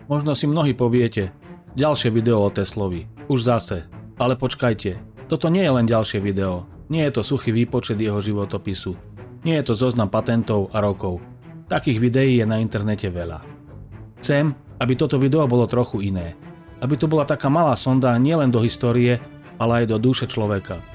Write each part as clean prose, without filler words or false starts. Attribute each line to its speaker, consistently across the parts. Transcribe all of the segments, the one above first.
Speaker 1: Možno si mnohí poviete, ďalšie video o Teslovi, už zase. Ale počkajte, toto nie je len ďalšie video, nie je to suchý výpočet jeho životopisu, nie je to zoznam patentov a rokov. Takých videí je na internete veľa. Chcem, aby toto video bolo trochu iné. Aby to bola taká malá sonda nielen do histórie, ale aj do duše človeka.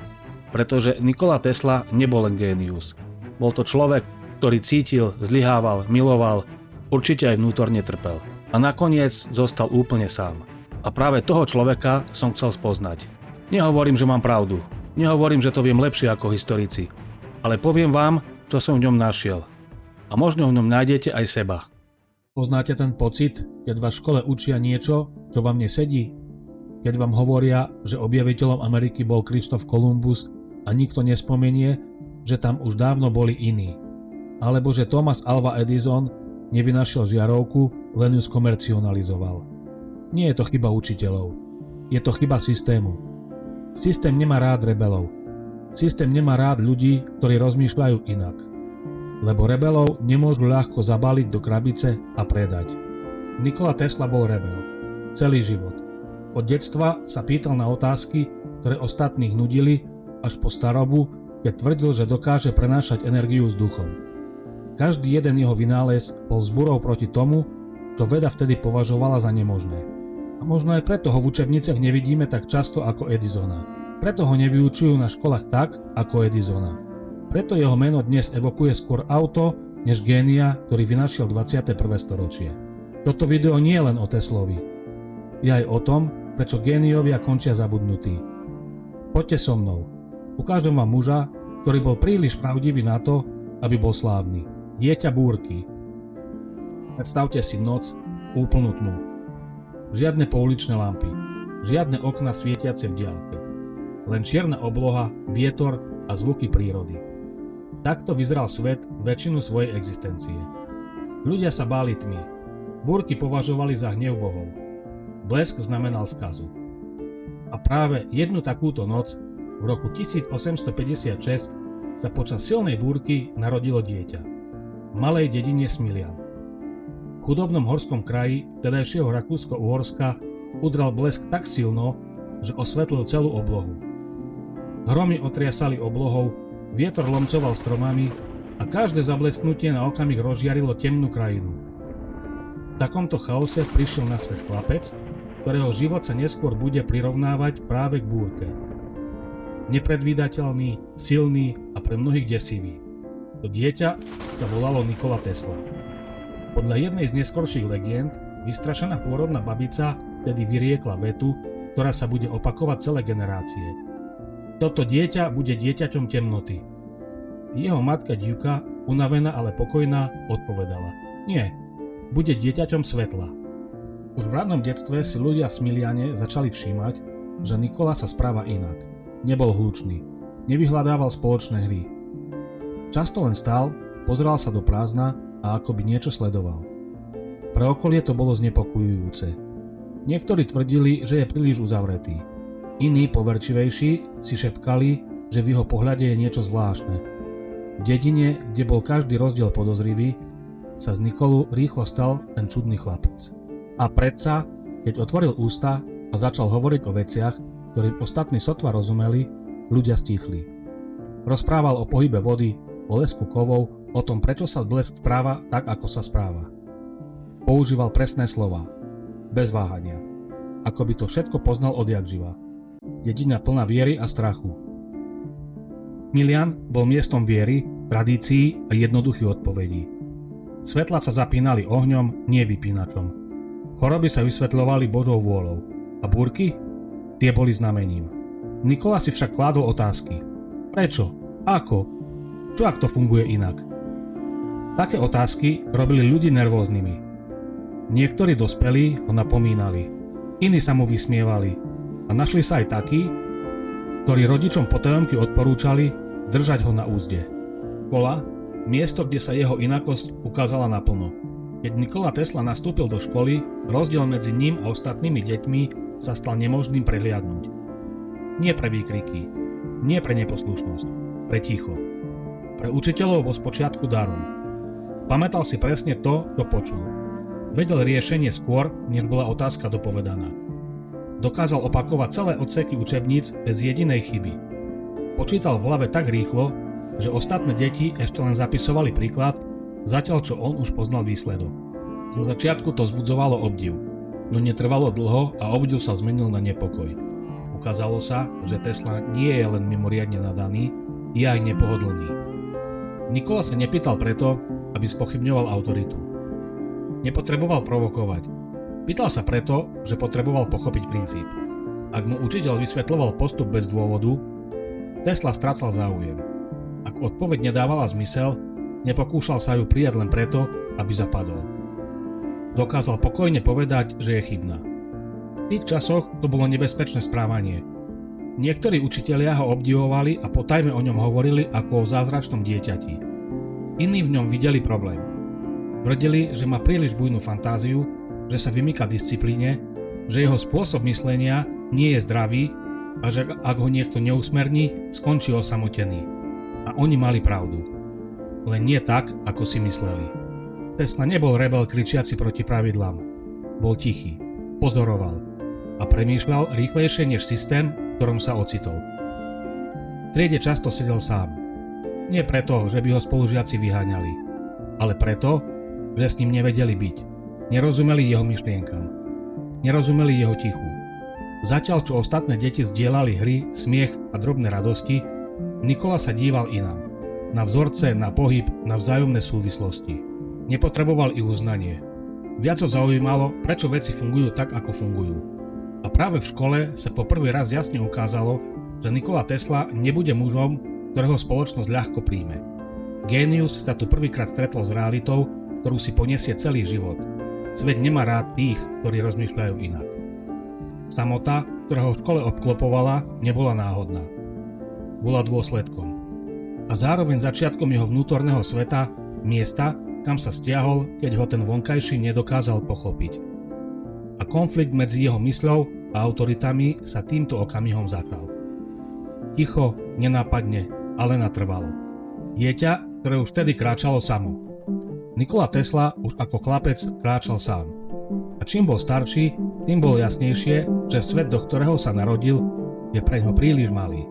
Speaker 1: Pretože Nikola Tesla nebol len génius. Bol to človek, ktorý cítil, zlyhával, miloval, určite aj vnútorne trpel. A nakoniec zostal úplne sám. A práve toho človeka som chcel spoznať. Nehovorím, že mám pravdu. Nehovorím, že to viem lepšie ako historici. Ale poviem vám, čo som v ňom našiel. A možno v ňom nájdete aj seba. Poznáte ten pocit, keď vás v škole učia niečo, čo vám nesedí? Keď vám hovoria, že objaviteľom Ameriky bol Krištof Kolumbus a nikto nespomenie, že tam už dávno boli iní. Alebo že Thomas Alva Edison nevynašiel žiarovku, len ju skomercionalizoval. Nie je to chyba učiteľov. Je to chyba systému. Systém nemá rád rebelov. Systém nemá rád ľudí, ktorí rozmýšľajú inak. Lebo rebelov nemôžu ľahko zabaliť do krabice a predať. Nikola Tesla bol rebel. Celý život. Od detstva sa pýtal na otázky, ktoré ostatných nudili, až po starobu, keď tvrdil, že dokáže prenášať energiu s duchom. Každý jeden jeho vynález bol zbúrou proti tomu, čo veda vtedy považovala za nemožné. A možno aj preto ho v učebniciach nevidíme tak často ako Edisona. Preto ho nevyučujú na školách tak, ako Edisona. Preto jeho meno dnes evokuje skôr auto, než génia, ktorý vynašiel 21. storočie. Toto video nie je len o Teslovi. Je aj o tom, prečo géniovia končia zabudnutí. Poďte so mnou. Ukážem vám muža, ktorý bol príliš pravdivý na to, aby bol slávny. Dieťa búrky. Predstavte si noc, úplnú tmu. Žiadne pouličné lampy, žiadne okna svietiace v diaľke. Len čierna obloha, vietor a zvuky prírody. Takto vyzeral svet väčšinu svojej existencie. Ľudia sa báli tmy. Búrky považovali za hnev bohov. Blesk znamenal skazu. A práve jednu takúto noc v roku 1856 sa počas silnej búrky narodilo dieťa. V malej dedine Smilian. V chudobnom horskom kraji vtedajšieho Rakúsko-Uhorska udral blesk tak silno, že osvetlil celú oblohu. Hromy otriasali oblohou, vietor lomcoval stromami a každé zablesknutie na okamih rozžiarilo temnú krajinu. V takomto chaose prišiel na svet chlapec, ktorého život sa neskôr bude prirovnávať práve k búrke. Nepredvídateľný, silný a pre mnohých desivý. To dieťa sa volalo Nikola Tesla. Podľa jednej z neskorších legend, vystrašená pôrodná babica vtedy vyriekla vetu, ktorá sa bude opakovať celé generácie. Toto dieťa bude dieťaťom temnoty. Jeho matka Divka, unavená ale pokojná, odpovedala: Nie, bude dieťaťom svetla. Už v rannom detstve si ľudia v Smiliane začali všímať, že Nikola sa správa inak. Nebol hlučný, nevyhľadával spoločné hry. Často len stál, pozeral sa do prázdna a akoby niečo sledoval. Pre okolie to bolo znepokojujúce. Niektorí tvrdili, že je príliš uzavretý. Iní, poverčivejší, si šepkali, že v jeho pohľade je niečo zvláštne. V dedine, kde bol každý rozdiel podozrivý, sa z Nikolu rýchlo stal ten čudný chlapec. A predsa, keď otvoril ústa a začal hovoriť o veciach, ktorým ostatní sotva rozumeli, ľudia stíchli. Rozprával o pohybe vody, o lesku kovov, o tom, prečo sa blesk správa tak, ako sa správa. Používal presné slová, bez váhania, ako by to všetko poznal odjakživa. Dedina plná viery a strachu. Smilian bol miestom viery, tradícií a jednoduchých odpovedí. Svetla sa zapínali ohňom, nie vypínačom. Choroby sa vysvetľovali Božou vôľou. A búrky? Tie boli znamením. Nikola si však kládol otázky. Prečo? Ako? Čo ak to funguje inak? Také otázky robili ľudí nervóznymi. Niektorí dospelí ho napomínali. Iní sa mu vysmievali. A našli sa aj takí, ktorí rodičom potajomky odporúčali držať ho na úzde. Škola, miesto, kde sa jeho inakosť ukázala naplno. Keď Nikola Tesla nastúpil do školy, rozdiel medzi ním a ostatnými deťmi sa stal nemožným prehliadnúť. Nie pre výkriky, nie pre neposlušnosť, pre ticho. Pre učiteľov bol spočiatku darom. Pamätal si presne to, čo počul.
Speaker 2: Vedel riešenie skôr, než bola otázka dopovedaná. Dokázal opakovať celé odseky učebníc bez jedinej chyby. Počítal v hlave tak rýchlo, že ostatné deti ešte len zapisovali príklad, zatiaľ čo on už poznal výsledok. Zo začiatku to vzbudzovalo obdiv, no netrvalo dlho a obdiv sa zmenil na nepokoj. Ukázalo sa, že Tesla nie je len mimoriadne nadaný, je aj nepohodlný. Nikola sa nepýtal preto, aby spochybňoval autoritu. Nepotreboval provokovať. Pýtal sa preto, že potreboval pochopiť princíp. Ak mu učiteľ vysvetľoval postup bez dôvodu, Tesla strácal záujem. Ak odpoveď nedávala zmysel, nepokúšal sa ju prijať len preto, aby zapadol. Dokázal pokojne povedať, že je chybná. V tých časoch to bolo nebezpečné správanie. Niektorí učitelia ho obdivovali a potajme o ňom hovorili ako o zázračnom dieťati. Iní v ňom videli problém. Tvrdili, že má príliš bujnú fantáziu, že sa vymýka disciplíne, že jeho spôsob myslenia nie je zdravý a že ak ho niekto neusmerní, skončí osamotený. A oni mali pravdu. Len nie tak, ako si mysleli. Tesla nebol rebel kričiaci proti pravidlám. Bol tichý, pozoroval a premýšľal rýchlejšie než systém, v ktorom sa ocitol. V triede často sedel sám. Nie preto, že by ho spolužiaci vyháňali, ale preto, že s ním nevedeli byť. Nerozumeli jeho myšlienkam. Nerozumeli jeho tichu. Zatiaľ, čo ostatné deti zdieľali hry, smiech a drobné radosti, Nikola sa díval inám. Na vzorce, na pohyb, na vzájomné súvislosti. Nepotreboval ich uznanie. Viac ho zaujímalo, prečo veci fungujú tak, ako fungujú. A práve v škole sa po prvý raz jasne ukázalo, že Nikola Tesla nebude mužom, ktorého spoločnosť ľahko príjme. Génius sa tu prvýkrát stretol s realitou, ktorú si poniesie celý život. Svet nemá rád tých, ktorí rozmýšľajú inak. Samota, ktorá ho v škole obklopovala, nebola náhodná. Bola dôsledkom. A zároveň začiatkom jeho vnútorného sveta, miesta, kam sa stiahol, keď ho ten vonkajší nedokázal pochopiť. A konflikt medzi jeho mysľou a autoritami sa týmto okamihom začal. Ticho, nenápadne, ale natrvalo. Dieťa, ktoré už vtedy kráčalo samo. Nikola Tesla už ako chlapec kráčal sám. A čím bol starší, tým bolo jasnejšie, že svet, do ktorého sa narodil, je preňho príliš malý.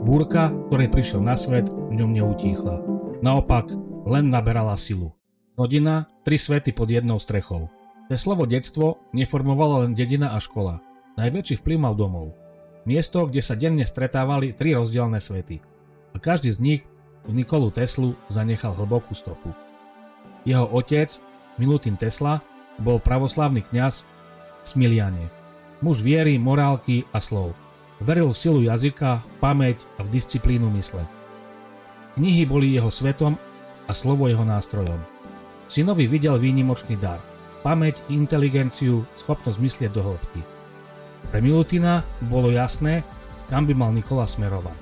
Speaker 2: Búrka, ktorej prišiel na svet, v ňom neutíchla. Naopak, len naberala silu. Rodina, 3 svety pod jednou strechou. Teslovo detstvo neformovalo len dedina a škola. Najväčší vplyv mal domov. Miesto, kde sa denne stretávali 3 rozdielne svety. A každý z nich u Nikolu Teslu zanechal hlbokú stopu. Jeho otec, Milutin Tesla, bol pravoslávny kňaz v Smiliane. Muž viery, morálky a slov. Veril v silu jazyka, pamäť a v disciplínu mysle. Knihy boli jeho svetom a slovo jeho nástrojom. Synovi videl výnimočný dar. Pamäť, inteligenciu, schopnosť myslieť do hĺbky. Pre Milutina bolo jasné, kam by mal Nikola smerovať.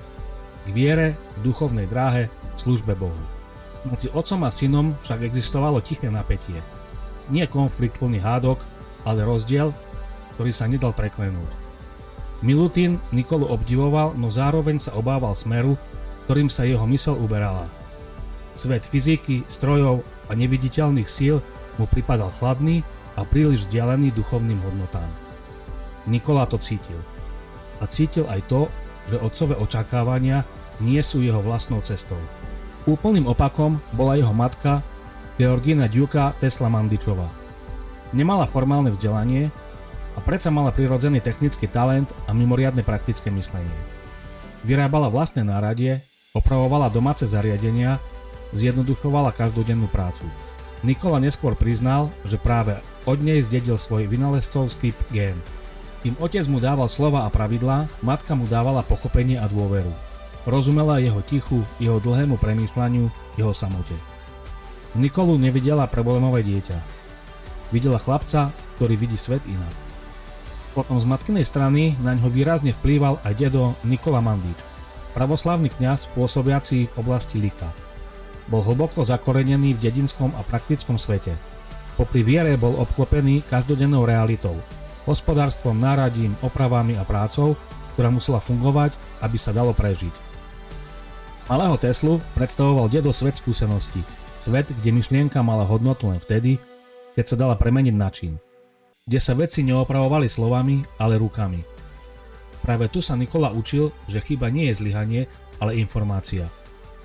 Speaker 2: K viere, k duchovnej dráhe, k službe Bohu. Medzi otcom a synom však existovalo tiché napätie. Nie konflikt plný hádok, ale rozdiel, ktorý sa nedal preklenúť. Milutin Nikolu obdivoval, no zároveň sa obával smeru, ktorým sa jeho myseľ uberala. Svet fyziky, strojov a neviditeľných síl mu pripadal chladný a príliš vzdialený duchovným hodnotám. Nikola to cítil. A cítil aj to, že otcové očakávania nie sú jeho vlastnou cestou. Úplným opakom bola jeho matka Georgina Duka Tesla Mandičová. Nemala formálne vzdelanie a predsa mala prirodzený technický talent a mimoriadne praktické myslenie. Vyrábala vlastné náradie, opravovala domáce zariadenia, zjednoduchovala každodennú prácu. Nikola neskôr priznal, že práve od nej zdedil svoj vynálezcovský gén. Kým otec mu dával slova a pravidlá, matka mu dávala pochopenie a dôveru. Rozumela jeho tichu, jeho dlhému premýšľaniu, jeho samote. Nikolu nevidela problémové dieťa. Videla chlapca, ktorý vidí svet inak. Potom z matkinej strany naňho výrazne vplýval aj dedo Nikola Mandič, pravoslávny kňaz pôsobiaci v oblasti Lika. Bol hlboko zakorenený v dedinskom a praktickom svete. Popri viere bol obklopený každodennou realitou, hospodárstvom, náradím, opravami a prácou, ktorá musela fungovať, aby sa dalo prežiť. Malého Teslu predstavoval dedo svet skúseností, svet, kde myšlienka mala hodnotu len vtedy, keď sa dala premeniť na čin, kde sa veci neopravovali slovami, ale rukami. Práve tu sa Nikola učil, že chyba nie je zlyhanie, ale informácia.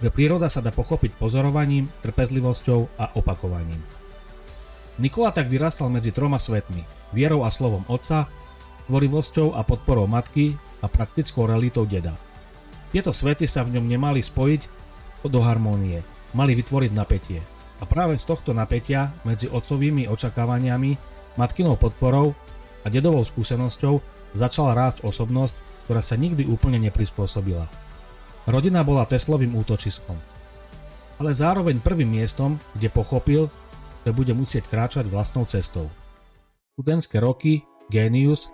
Speaker 2: Že príroda sa dá pochopiť pozorovaním, trpezlivosťou a opakovaním. Nikola tak vyrastal medzi troma svetmi, vierou a slovom otca, tvorivosťou a podporou matky a praktickou realitou deda. Tieto svety sa v ňom nemali spojiť do harmónie, mali vytvoriť napätie. A práve z tohto napätia medzi otcovými očakávaniami, matkinou podporou a dedovou skúsenosťou začala rásť osobnosť, ktorá sa nikdy úplne neprispôsobila. Rodina bola Teslovým útočiskom, ale zároveň prvým miestom, kde pochopil, že bude musieť kráčať vlastnou cestou. Študentské roky, génius,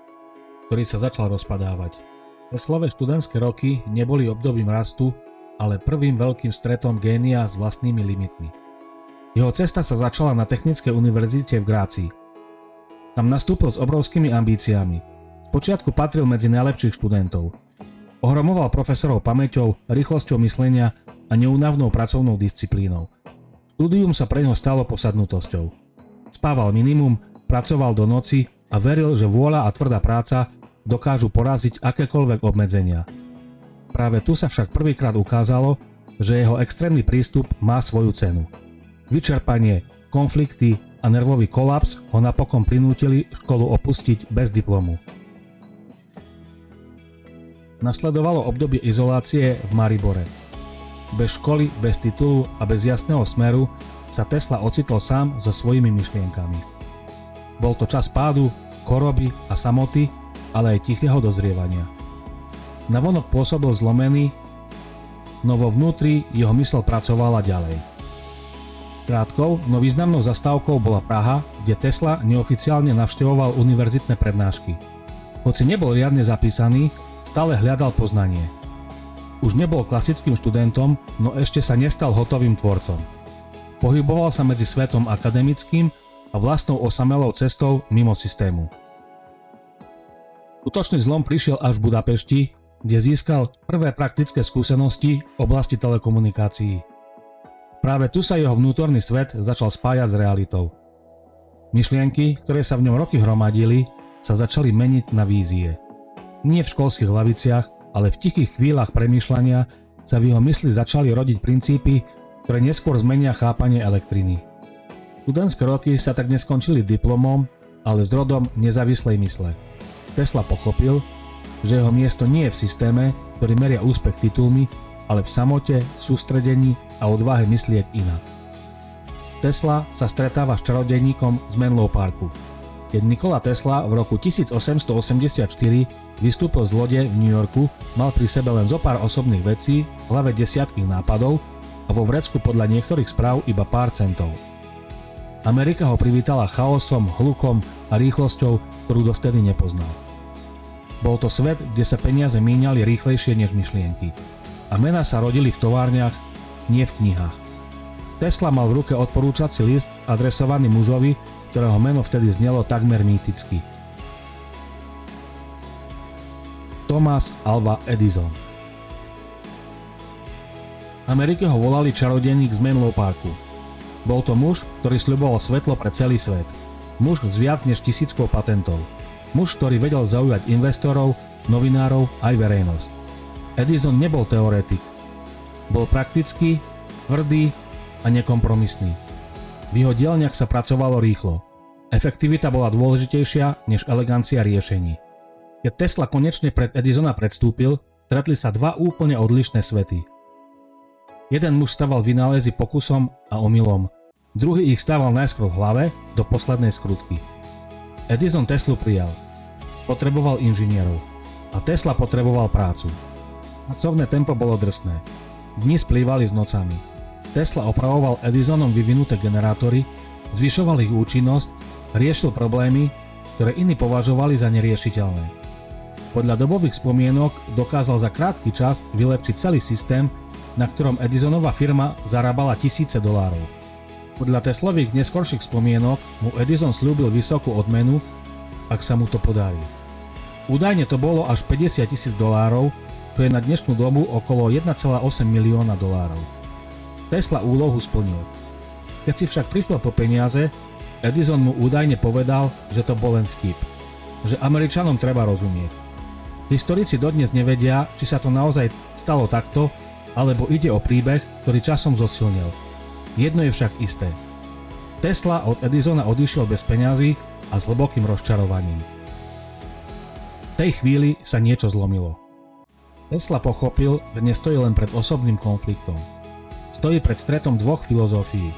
Speaker 2: ktorý sa začal rozpadávať. Teslove študentské roky neboli obdobím rastu, ale prvým veľkým stretom génia s vlastnými limitmi. Jeho cesta sa začala na Technickej univerzite v Grácii. Tam nastúpil s obrovskými ambíciami. Spočiatku patril medzi najlepších študentov. Ohromoval profesorov pamäťou, rýchlosťou myslenia a neúnavnou pracovnou disciplínou. Štúdium sa pre neho stalo posadnutosťou. Spával minimum, pracoval do noci a veril, že vôľa a tvrdá práca dokážu poraziť akékoľvek obmedzenia. Práve tu sa však prvýkrát ukázalo, že jeho extrémny prístup má svoju cenu. Vyčerpanie, konflikty a nervový kolaps ho napokon prinútili školu opustiť bez diplomu. Nasledovalo obdobie izolácie v Maribore. Bez školy, bez titulu a bez jasného smeru sa Tesla ocitol sám so svojimi myšlienkami. Bol to čas pádu, choroby a samoty, ale aj tichého dozrievania. Navonok pôsobil zlomený, no vo vnútri jeho mysl pracovala ďalej. Krátkou, no významnou zastávkou bola Praha, kde Tesla neoficiálne navštevoval univerzitné prednášky. Hoci nebol riadne zapísaný, stále hľadal poznanie. Už nebol klasickým študentom, no ešte sa nestal hotovým tvorcom. Pohyboval sa medzi svetom akademickým a vlastnou osamelou cestou mimo systému. Skutočný zlom prišiel až v Budapešti, kde získal prvé praktické skúsenosti v oblasti telekomunikácií. Práve tu sa jeho vnútorný svet začal spájať s realitou. Myšlienky, ktoré sa v ňom roky hromadili, sa začali meniť na vízie. Nie v školských hlaviciach, ale v tichých chvíľach premýšľania sa v jeho mysli začali rodiť princípy, ktoré neskôr zmenia chápanie elektriny. Študentské roky sa tak neskončili diplomom, ale s rodom nezávislej mysle. Tesla pochopil, že jeho miesto nie je v systéme, ktorý meria úspech titulmi, ale v samote, sústredení a odvahe myslieť inak. Tesla sa stretáva s čarodejníkom z Menlo Parku. Keď Nikola Tesla v roku 1884 vystúpil z lode v New Yorku, mal pri sebe len zopár osobných vecí, v hlave desiatky nápadov a vo vrecku podľa niektorých správ iba pár centov. Amerika ho privítala chaosom, hlukom a rýchlosťou, ktorú dovtedy nepoznal. Bol to svet, kde sa peniaze míňali rýchlejšie než myšlienky. A mená sa rodili v továrniach, nie v knihách. Tesla mal v ruke odporúčací list adresovaný mužovi, ktorého meno vtedy znelo takmer mýticky. Thomas Alva Edison. Amerike ho volali čarodejník z Menlo Parku. Bol to muž, ktorý sľuboval svetlo pre celý svet. Muž s viac než 1000 patentov. Muž, ktorý vedel zaujať investorov, novinárov aj verejnosť. Edison nebol teoretik. Bol praktický, tvrdý a nekompromisný. V jeho dielniach sa pracovalo rýchlo. Efektivita bola dôležitejšia než elegancia riešení. Keď Tesla konečne pred Edisona predstúpil, stretli sa dva úplne odlišné svety. Jeden muž staval vynálezy pokusom a omylom, druhý ich stával najskôr v hlave do poslednej skrutky. Edison Teslu prijal. Potreboval inžinierov a Tesla potreboval prácu. Pracovné tempo bolo drsné. Dni splývali s nocami. Tesla opravoval Edisonom vyvinuté generátory, zvyšoval ich účinnosť, riešil problémy, ktoré iní považovali za neriešiteľné. Podľa dobových spomienok dokázal za krátky čas vylepšiť celý systém, na ktorom Edisonová firma zarábala $1000. Podľa Teslových neskorších spomienok mu Edison sľúbil vysokú odmenu, ak sa mu to podarí. Údajne to bolo až $50,000, čo je na dnešnú dobu okolo $1,8 milióna. Tesla úlohu splnil. Keď si však prišiel po peniaze, Edison mu údajne povedal, že to bol len vtip. Že Američanom treba rozumieť. Historici dodnes nevedia, či sa to naozaj stalo takto, alebo ide o príbeh, ktorý časom zosilnil. Jedno je však isté. Tesla od Edisona odišiel bez peňazí a s hlbokým rozčarovaním. V tej chvíli sa niečo zlomilo. Tesla pochopil, že nestojí len pred osobným konfliktom. Stojí pred stretom dvoch filozofií.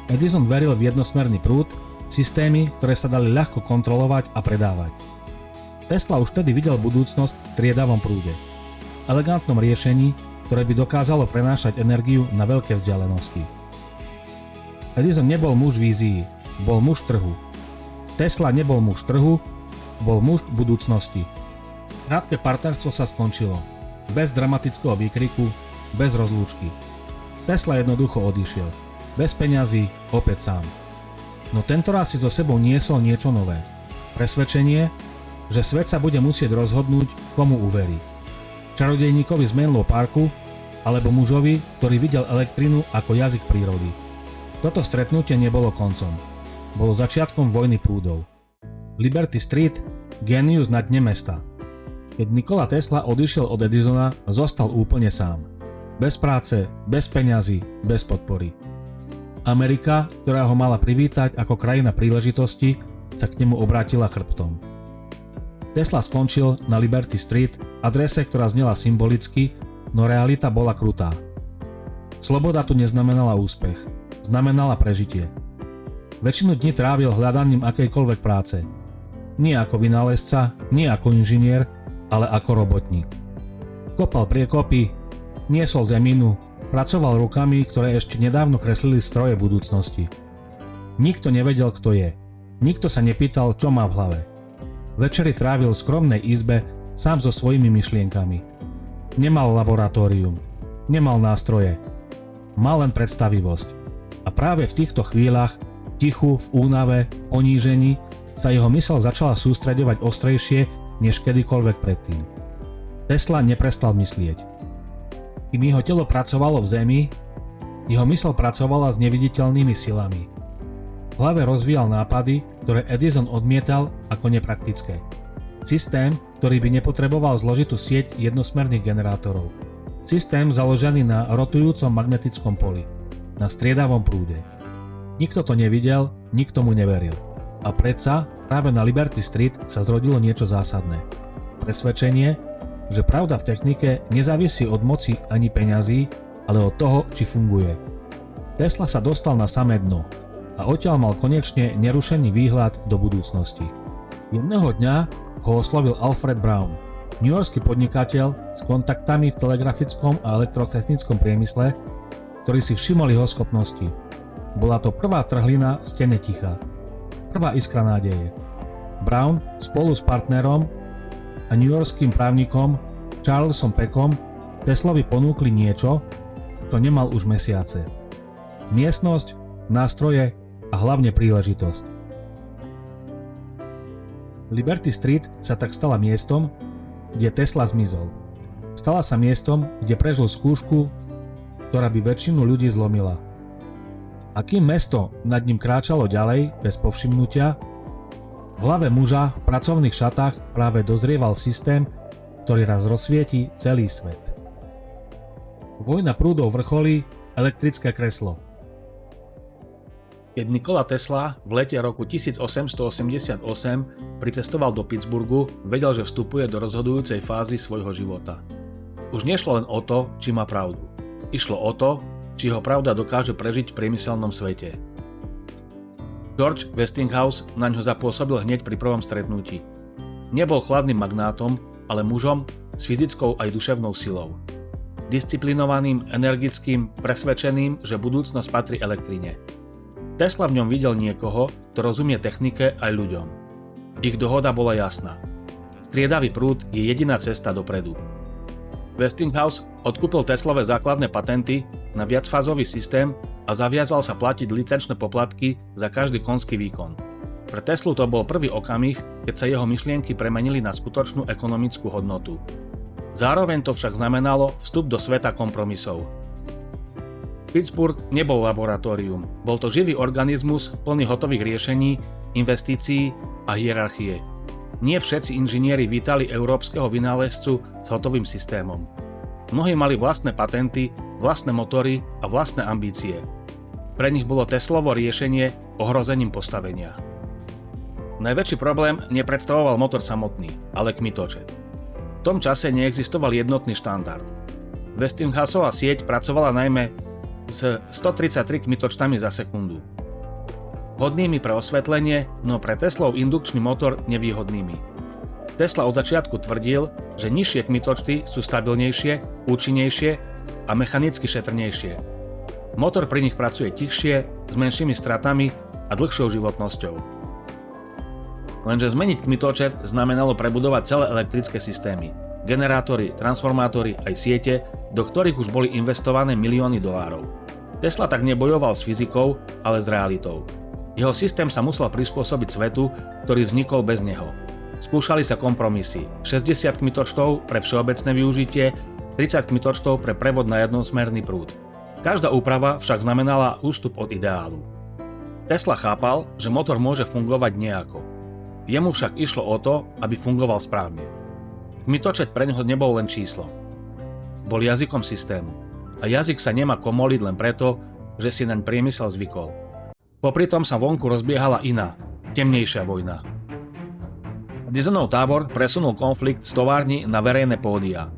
Speaker 2: Edison veril v jednosmerný prúd, systémy, ktoré sa dali ľahko kontrolovať a predávať. Tesla už vtedy videl budúcnosť v triedavom prúde. Elegantnom riešení, ktoré by dokázalo prenášať energiu na veľké vzdialenosti. Edison nebol muž vízií, bol muž trhu. Tesla nebol muž trhu, bol muž budúcnosti. Krátke partnerstvo sa skončilo. Bez dramatického výkriku, bez rozlúčky. Tesla jednoducho odišiel. Bez peňazí, opäť sám. No tentoraz si so sebou niesol niečo nové. Presvedčenie, že svet sa bude musieť rozhodnúť, komu uverí. Čarodejníkovi z Menlo Parku alebo mužovi, ktorý videl elektrinu ako jazyk prírody. Toto stretnutie nebolo koncom. Bolo začiatkom vojny prúdov. Liberty Street, génius na dne mesta. Keď Nikola Tesla odišiel od Edisona, zostal úplne sám. Bez práce, bez peňazí, bez podpory. Amerika, ktorá ho mala privítať ako krajina príležitosti, sa k nemu obrátila chrbtom. Tesla skončil na Liberty Street, adrese, ktorá znela symbolicky, no realita bola krutá. Sloboda tu neznamenala úspech, znamenala prežitie. Väčšinu dní trávil hľadaním akejkoľvek práce. Nie ako vynálezca, nie ako inžinier, ale ako robotník. Kopal priekopy, niesol zeminu, pracoval rukami, ktoré ešte nedávno kreslili stroje budúcnosti. Nikto nevedel, kto je. Nikto sa nepýtal, čo má v hlave. Večery trávil v skromnej izbe sám so svojimi myšlienkami. Nemal laboratórium, nemal nástroje. Mal len predstavivosť. A práve v týchto chvíľach, tichu, v únave, ponížení, sa jeho myseľ začala sústreďovať ostrejšie než kedykoľvek predtým. Tesla neprestal myslieť. Kým jeho telo pracovalo v zemi, jeho myseľ pracovala s neviditeľnými silami. V hlave rozvíjal nápady, ktoré Edison odmietal ako nepraktické. Systém, ktorý by nepotreboval zložitú sieť jednosmerných generátorov. Systém založený na rotujúcom magnetickom poli, na striedavom prúde. Nikto to nevidel, nikto mu neveril. A predsa práve na Liberty Street sa zrodilo niečo zásadné. Presvedčenie, že pravda v technike nezávisí od moci ani peňazí, ale od toho, či funguje. Tesla sa dostal na samé dno a odtiaľ mal konečne nerušený výhľad do budúcnosti. Jedného dňa ho oslovil Alfred Brown, newyorský podnikateľ s kontaktami v telegrafickom a elektrotechnickom priemysle, ktorý si všimol jeho schopnosti. Bola to prvá trhlina v stene ticha. Prvá iskra nádeje. Brown spolu s partnerom a newyorským právnikom Charlesom Peckom Teslovi ponúkli niečo, čo nemal už mesiace. Miestnosť, nástroje a hlavne príležitosť. Liberty Street sa tak stala miestom, kde Tesla zmizol. Stala sa miestom, kde prežil skúšku, ktorá by väčšinu ľudí zlomila. A kým mesto nad ním kráčalo ďalej bez povšimnutia, v hlave muža v pracovných šatách práve dozrieval systém, ktorý raz rozsvietí celý svet. Vojna prúdov vrcholí, elektrické kreslo.
Speaker 1: Keď Nikola Tesla v lete roku 1888 pricestoval do Pittsburghu, vedel, že vstupuje do rozhodujúcej fázy svojho života. Už nešlo len o to, či má pravdu. Išlo o to, či ho pravda dokáže prežiť v priemyselnom svete. George Westinghouse na ňo zapôsobil hneď pri prvom stretnutí. Nebol chladným magnátom, ale mužom s fyzickou aj duševnou silou. Disciplinovaným, energickým, presvedčeným, že budúcnosť patrí elektrine. Tesla v ňom videl niekoho, kto rozumie technike aj ľuďom. Ich dohoda bola jasná. Striedavý prúd je jediná cesta dopredu. Westinghouse odkúpil Teslové základné patenty na viacfázový systém a zaviazal sa platiť licenčné poplatky za každý konský výkon. Pre Teslu to bol prvý okamih, keď sa jeho myšlienky premenili na skutočnú ekonomickú hodnotu. Zároveň to však znamenalo vstup do sveta kompromisov. V Pittsburgh nebol laboratórium, bol to živý organizmus plný hotových riešení, investícií a hierarchie. Nie všetci inžinieri vítali európskeho vynálezcu s hotovým systémom. Mnohí mali vlastné patenty, vlastné motory a vlastné ambície. Pre nich bolo Teslovo riešenie ohrozením postavenia. Najväčší problém nepredstavoval motor samotný, ale kmitočet. V tom čase neexistoval jednotný štandard. Westinghousova sieť pracovala najmä s 133 kmitočtami za sekundu. Hodnými pre osvetlenie, no pre Teslov indukčný motor nevýhodnými. Tesla od začiatku tvrdil, že nižšie kmitočty sú stabilnejšie, účinnejšie a mechanicky šetrnejšie. Motor pri nich pracuje tichšie, s menšími stratami a dlhšou životnosťou. Lenže zmeniť kmitočet znamenalo prebudovať celé elektrické systémy, generátory, transformátory aj siete, do ktorých už boli investované milióny dolárov. Tesla tak nebojoval s fyzikou, ale s realitou. Jeho systém sa musel prispôsobiť svetu, ktorý vznikol bez neho. Skúšali sa kompromisy, 60 kmitočtov pre všeobecné využitie, 30 kmitočtov pre prevod na jednosmerný prúd. Každá úprava však znamenala ústup od ideálu. Tesla chápal, že motor môže fungovať nejako. Jemu však išlo o to, aby fungoval správne. Kmitočet pre neho nebol len číslo. Bol jazykom systému. A jazyk sa nemá komoliť len preto, že si naň priemysel zvykol. Popri tom sa vonku rozbiehala iná, temnejšia vojna. Dizonov tábor presunul konflikt z továrni na verejné pódia.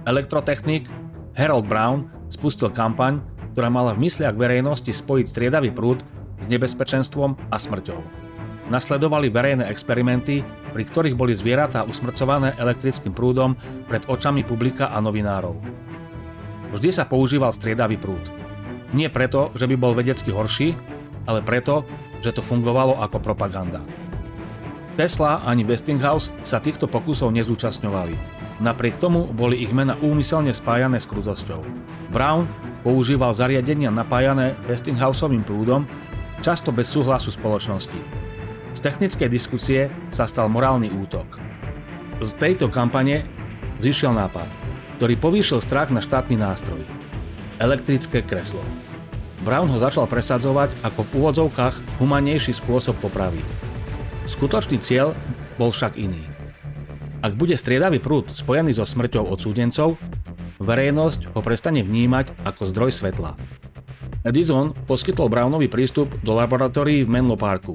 Speaker 1: Elektrotechnik Harold Brown spustil kampaň, ktorá mala v mysliach verejnosti spojiť striedavý prúd s nebezpečenstvom a smrťou. Nasledovali verejné experimenty, pri ktorých boli zvieratá usmrcované elektrickým prúdom pred očami publika a novinárov. Vždy sa používal striedavý prúd. Nie preto, že by bol vedecky horší, ale preto, že to fungovalo ako propaganda. Tesla ani Westinghouse sa týchto pokusov nezúčastňovali. Napriek tomu boli ich mena úmyselne spájané s krutosťou. Brown používal zariadenia napájané Westinghouseovým prúdom, často bez súhlasu spoločnosti. Z technickej diskusie sa stal morálny útok. Z tejto kampane zišiel nápad, ktorý povýšil strach na štátny nástroj. Elektrické kreslo. Brown ho začal presadzovať ako v úvodzovkách humánnejší spôsob popravy. Skutočný cieľ bol však iný. Ak bude striedavý prúd spojený so smrťou odsúdencov, verejnosť ho prestane vnímať ako zdroj svetla. Edison poskytol Brownovi prístup do laboratórií v Menlo Parku.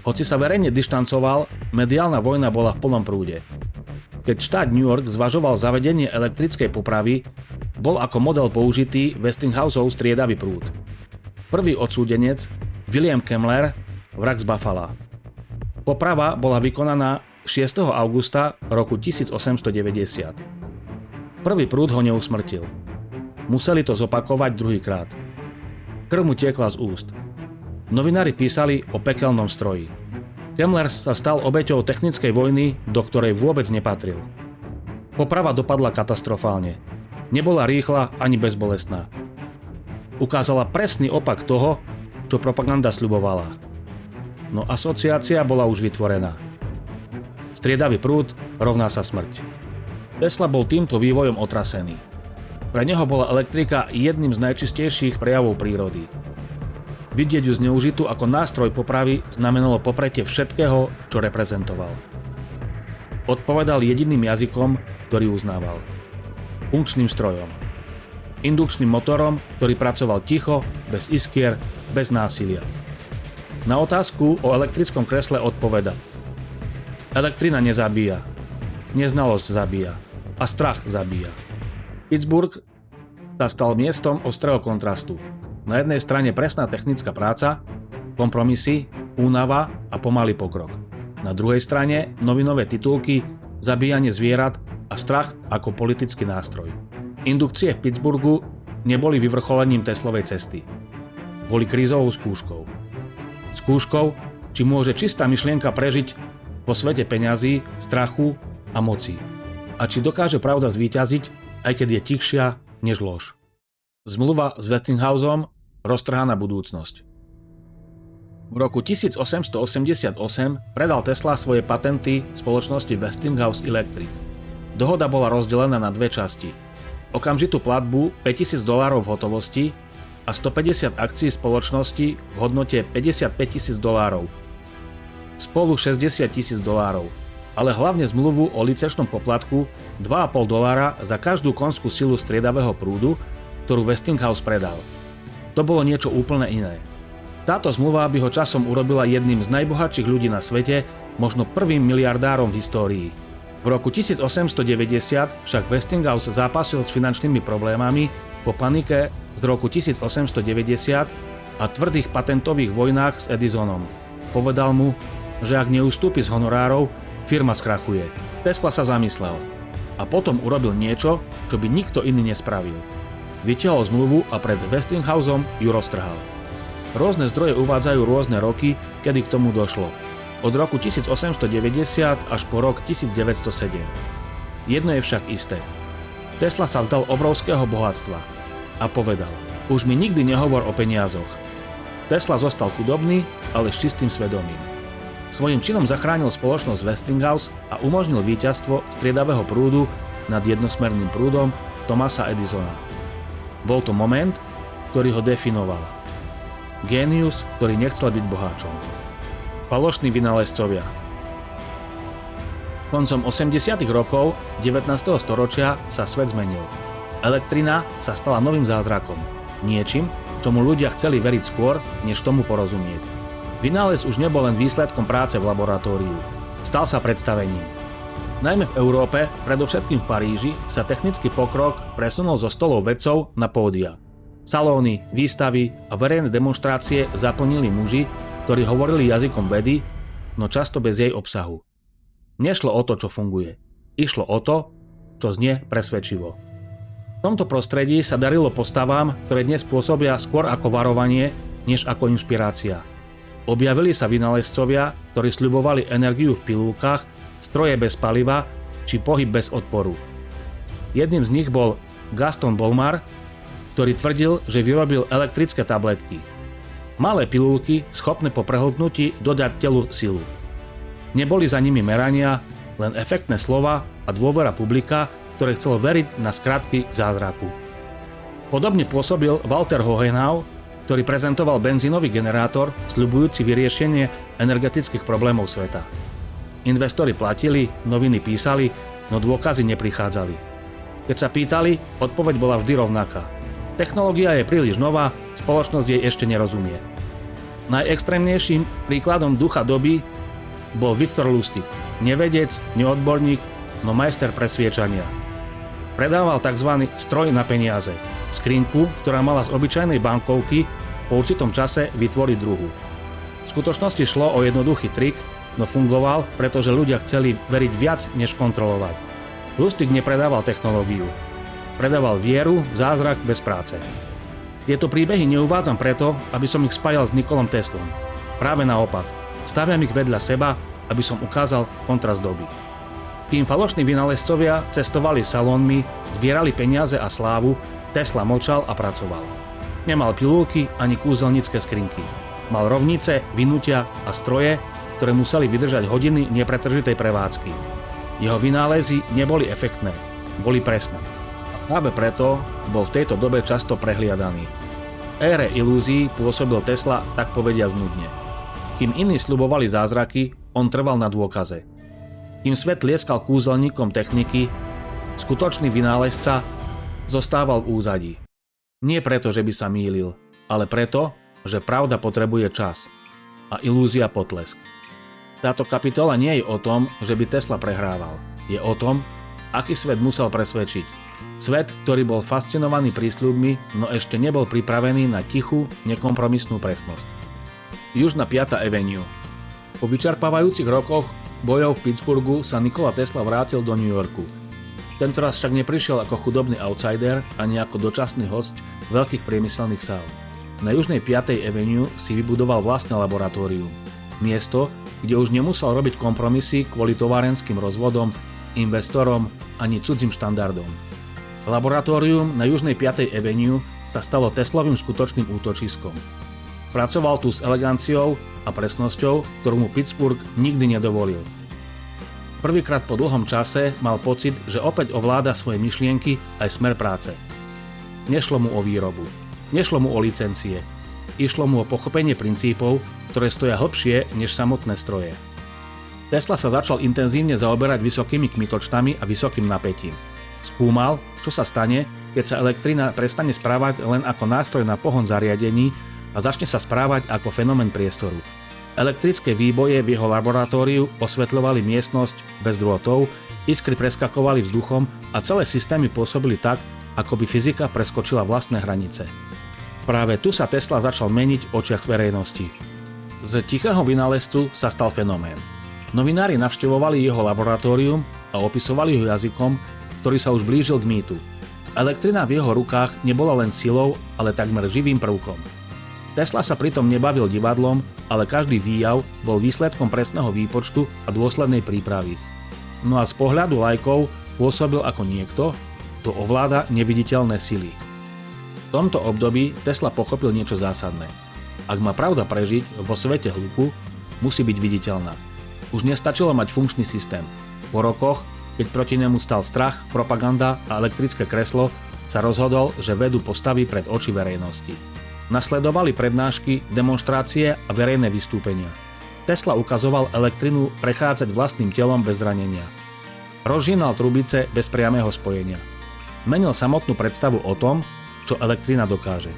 Speaker 1: Hoci sa verejne dištancoval, mediálna vojna bola v plnom prúde. Keď štát New York zvažoval zavedenie elektrickej popravy, bol ako model použitý Westinghouseov striedavý prúd. Prvý odsúdenec, William Kemmler, vrah z Buffala. Poprava bola vykonaná 6. augusta roku 1890. Prvý prúd ho neusmrtil. Museli to zopakovať druhýkrát. Krv mu tiekla z úst. Novinári písali o pekelnom stroji. Kemmler sa stal obeťou technickej vojny, do ktorej vôbec nepatril. Poprava dopadla katastrofálne. Nebola rýchla ani bezbolestná. Ukázala presný opak toho, čo propaganda sľubovala. No asociácia bola už vytvorená. Striedavý prúd rovná sa smrť. Tesla bol týmto vývojom otrasený. Pre neho bola elektrika jedným z najčistejších prejavov prírody. Vidieť ju zneužitú ako nástroj popravy znamenalo popretie všetkého, čo reprezentoval. Odpovedal jediným jazykom, ktorý uznával. Funkčným strojom. Indukčným motorom, ktorý pracoval ticho, bez iskier, bez násilia. Na otázku o elektrickom kresle odpoveda: elektrina nezabíja, neznalosť zabíja a strach zabíja. Pittsburgh sa stal miestom ostrého kontrastu. Na jednej strane presná technická práca, kompromisy, únava a pomalý pokrok. Na druhej strane novinové titulky, zabíjanie zvierat a strach ako politický nástroj. Indukcie v Pittsburghu neboli vyvrcholením Teslovej cesty. Boli krízovou skúškou. Skúškou, či môže čistá myšlienka prežiť vo svete peňazí, strachu a moci. A či dokáže pravda zvíťaziť, aj keď je tichšia než lož. Zmluva s Westinghouseom, roztrhaná budúcnosť. V roku 1888 predal Tesla svoje patenty spoločnosti Westinghouse Electric. Dohoda bola rozdelená na dve časti. Okamžitú platbu $5000 v hotovosti a 150 akcií spoločnosti v hodnote $55,000. Spolu $60,000, ale hlavne zmluvu o licenčnom poplatku $2,5 za každú konskú silu striedavého prúdu, ktorú Westinghouse predal. To bolo niečo úplne iné. Táto zmluva by ho časom urobila jedným z najbohatších ľudí na svete, možno prvým miliardárom v histórii. V roku 1890 však Westinghouse zápasil s finančnými problémami po panike z roku 1890 a tvrdých patentových vojnách s Edisonom. Povedal mu, že ak neustúpi z honorárov, firma skrachuje. Tesla sa zamyslel a potom urobil niečo, čo by nikto iný nespravil. Vytiahol zmluvu a pred Westinghouseom ju roztrhal. Rôzne zdroje uvádzajú rôzne roky, kedy k tomu došlo. Od roku 1890 až po rok 1907. Jedno je však isté. Tesla sa vzdal obrovského bohatstva a povedal: už mi nikdy nehovor o peniazoch. Tesla zostal chudobný, ale s čistým svedomím. Svojím činom zachránil spoločnosť Westinghouse a umožnil víťazstvo striedavého prúdu nad jednosmerným prúdom Thomasa Edisona. Bol to moment, ktorý ho definoval. Génius, ktorý nechcel byť boháčom. Falošní vynálezcovia. Koncom 80. rokov 19. storočia sa svet zmenil. Elektrina sa stala novým zázrakom. Niečím, čomu ľudia chceli veriť skôr, než tomu porozumieť. Vynález už nebol len výsledkom práce v laboratóriu. Stal sa predstavením. Najmä v Európe, predovšetkým v Paríži, sa technický pokrok presunul zo stolov vedcov na pódia. Salóny, výstavy a verejné demonštrácie zaplnili muži, ktorí hovorili jazykom vedy, no často bez jej obsahu. Nešlo o to, čo funguje. Išlo o to, čo znie presvedčivo. V tomto prostredí sa darilo postavám, ktoré dnes pôsobia skôr ako varovanie, než ako inšpirácia. Objavili sa vynálezcovia, ktorí sľubovali energiu v pilulkách, stroje bez paliva či pohyb bez odporu. Jedným z nich bol Gaston Balmer, ktorý tvrdil, že vyrobil elektrické tabletky. Malé pilulky, schopné po prehltnutí dodať telu silu. Neboli za nimi merania, len efektné slova a dôvera publika, ktoré chcelo veriť na skratky zázraku. Podobne pôsobil Walter Hohenau, ktorý prezentoval benzínový generátor, sľubujúci vyriešenie energetických problémov sveta. Investori platili, noviny písali, no dôkazy neprichádzali. Keď sa pýtali, odpoveď bola vždy rovnaká. Technológia je príliš nová, spoločnosť jej ešte nerozumie. Najextrémnejším príkladom ducha doby bol Viktor Lustig, nevedec, neodborník, no majster presviečania. Predával tzv. Stroj na peniaze, skrinku, ktorá mala z obyčajnej bankovky po určitom čase vytvoriť druhú. V skutočnosti šlo o jednoduchý trik, no fungoval, pretože ľudia chceli veriť viac, než kontrolovať. Lustig nepredával technológiu. Predával vieru v zázrak bez práce. Tieto príbehy neuvádzam preto, aby som ich spájal s Nikolom Teslom. Práve naopak. Staviam ich vedľa seba, aby som ukázal kontrast doby. Kým falošní vynálezcovia cestovali salónmi, zbierali peniaze a slávu, Tesla mlčal a pracoval. Nemal pilulky ani kúzelnícke skrinky. Mal rovnice, vynutia a stroje, ktoré museli vydržať hodiny nepretržitej prevádzky. Jeho vynálezy neboli efektné, boli presné. Práve preto bol v tejto dobe často prehliadaný. V ére ilúzií pôsobil Tesla tak povediac nudne. Kým iní sľubovali zázraky, on trval na dôkaze. Kým svet lieskal kúzelníkom techniky, skutočný vynálezca zostával v úzadí. Nie preto, že by sa mýlil, ale preto, že pravda potrebuje čas a ilúzia potlesk. Táto kapitola nie je o tom, že by Tesla prehrával. Je o tom, aký svet musel presvedčiť. Svet, ktorý bol fascinovaný prísľubmi, no ešte nebol pripravený na tichú, nekompromisnú presnosť. Južná 5. Avenue. Po vyčerpávajúcich rokoch bojov v Pittsburghu sa Nikola Tesla vrátil do New Yorku. Tentoraz však neprišiel ako chudobný outsider ani ako dočasný hosť veľkých priemyselných sál. Na južnej 5. Avenue si vybudoval vlastné laboratórium. Miesto, kde už nemusel robiť kompromisy kvôli továrenským rozvodom, investorom ani cudzím štandardom. Laboratórium na južnej 5. Avenue sa stalo Teslovým skutočným útočiskom. Pracoval tu s eleganciou a presnosťou, ktorú mu Pittsburgh nikdy nedovolil. Prvýkrát po dlhom čase mal pocit, že opäť ovláda svoje myšlienky aj smer práce. Nešlo mu o výrobu. Nešlo mu o licencie. Išlo mu o pochopenie princípov, ktoré stoja hlbšie než samotné stroje. Tesla sa začal intenzívne zaoberať vysokými kmitočtami a vysokým napätím. Skúmal, čo sa stane, keď sa elektrina prestane správať len ako nástroj na pohon zariadení a začne sa správať ako fenomén priestoru. Elektrické výboje v jeho laboratóriu osvetľovali miestnosť bez drôtov, iskry preskakovali vzduchom a celé systémy pôsobili tak, ako by fyzika preskočila vlastné hranice. Práve tu sa Tesla začal meniť v očiach verejnosti. Z tichého vynálezcu sa stal fenomén. Novinári navštevovali jeho laboratórium a opisovali ho jazykom, ktorý sa už blížil k mýtu. Elektrina v jeho rukách nebola len silou, ale takmer živým prvkom. Tesla sa pritom nebavil divadlom, ale každý výjav bol výsledkom presného výpočtu a dôslednej prípravy. No a z pohľadu laikov pôsobil ako niekto, kto ovláda neviditeľné sily. V tomto období Tesla pochopil niečo zásadné. Ak má pravda prežiť vo svete hluku, musí byť viditeľná. Už nestačilo mať funkčný systém. Po rokoch, keď proti nemu stal strach, propaganda a elektrické kreslo, sa rozhodol, že vedú postaví pred oči verejnosti. Nasledovali prednášky, demonštrácie a verejné vystúpenia. Tesla ukazoval elektrinu prechádzať vlastným telom bez zranenia. Rozžínal trubice bez priamého spojenia. Menil samotnú predstavu o tom, čo elektrina dokáže.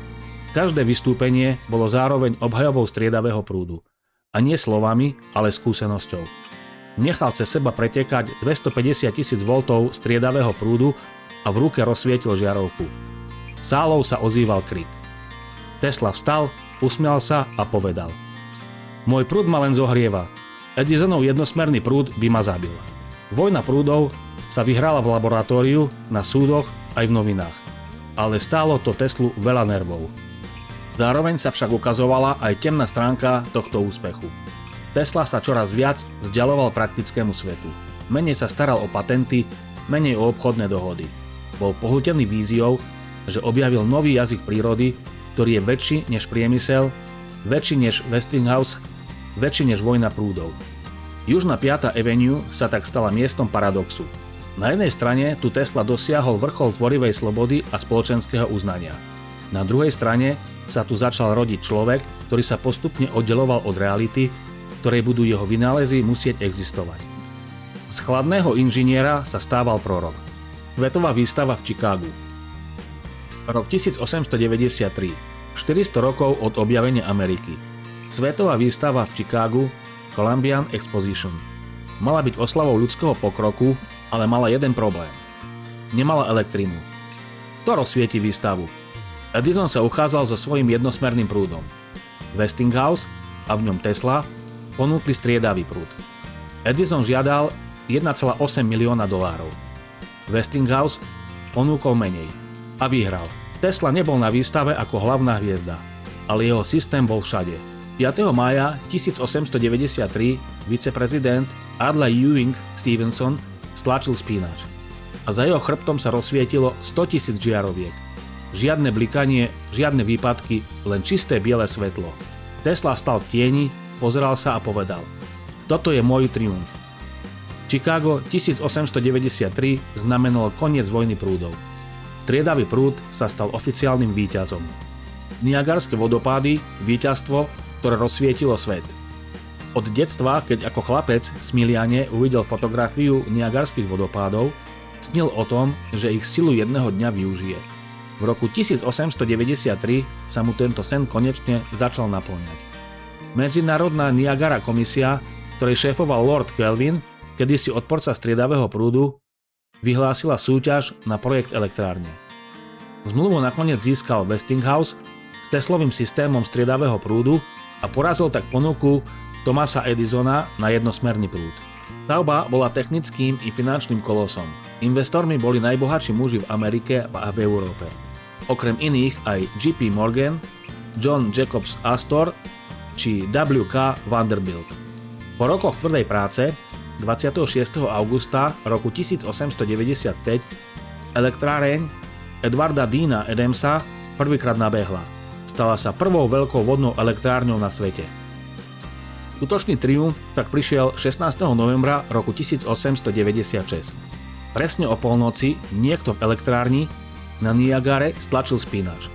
Speaker 1: Každé vystúpenie bolo zároveň obhajovou striedavého prúdu. A nie slovami, ale skúsenosťou. Nechal cez seba pretekať 250 000 V striedavého prúdu a v ruke rozsvietil žiarovku. Sálou sa ozýval krik. Tesla vstal, usmial sa a povedal: Môj prúd ma len zohrieva. Edisonov jednosmerný prúd by ma zabil. Vojna prúdov sa vyhrala v laboratóriu, na súdoch aj v novinách. Ale stálo to Teslu veľa nervov. Zároveň sa však ukazovala aj temná stránka tohto úspechu. Tesla sa čoraz viac vzdialoval praktickému svetu. Menej sa staral o patenty, menej o obchodné dohody. Bol pohútený víziou, že objavil nový jazyk prírody, ktorý je väčší než priemysel, väčší než Westinghouse, väčší než vojna prúdov. Južná 5. Avenue sa tak stala miestom paradoxu. Na jednej strane tu Tesla dosiahol vrchol tvorivej slobody a spoločenského uznania. Na druhej strane sa tu začal rodiť človek, ktorý sa postupne oddeloval od reality, ktorej budú jeho vynálezy musieť existovať. Z chladného inžiniera sa stával prorok. Svetová výstava v Chicagu. Rok 1893. 400 rokov od objavenia Ameriky. Svetová výstava v Chicagu, Columbian Exposition. Mala byť oslavou ľudského pokroku, ale mala jeden problém. Nemala elektrínu. Kto rozsvieti výstavu? Edison sa uchádzal so svojím jednosmerným prúdom. Westinghouse a v ňom Tesla ponúkli striedavý prúd. Edison žiadal $1,8 milióna. Westinghouse ponúkol menej a vyhral. Tesla nebol na výstave ako hlavná hviezda, ale jeho systém bol všade. 5. mája 1893 viceprezident Adlai Ewing Stevenson stlačil spínač a za jeho chrbtom sa rozsvietilo 100 000 žiaroviek. Žiadne blikanie, žiadne výpadky, len čisté biele svetlo. Tesla stal v tieni, pozeral sa a povedal: Toto je môj triumf. Chicago 1893 znamenalo koniec vojny prúdov. Striedavý prúd sa stal oficiálnym víťazom. Niagarské vodopády, víťazstvo, ktoré rozsvietilo svet. Od detstva, keď ako chlapec v Smiliane uvidel fotografiu Niagarských vodopádov, snil o tom, že ich silu jedného dňa využije. V roku 1893 sa mu tento sen konečne začal naplňať. Medzinárodná Niagara komisia, ktorej šéfoval Lord Kelvin, kedysi odporca striedavého prúdu, vyhlásila súťaž na projekt elektrárne. Zmluvu nakoniec získal Westinghouse s Teslovým systémom striedavého prúdu a porazil tak ponuku Thomasa Edisona na jednosmerný prúd. Stavba bola technickým i finančným kolosom. Investormi boli najbohatší muži v Amerike a v Európe. Okrem iných aj J.P. Morgan, John Jacobs Astor či W.K. Vanderbilt. Po rokoch tvrdej práce 26. augusta roku 1895 elektráreň Edwarda Deana Adamsa prvýkrát nabehla. Stala sa prvou veľkou vodnou elektrárňou na svete. Skutočný triumf tak prišiel 16. novembra roku 1896. Presne o polnoci niekto v elektrárni na Niagare stlačil spínač.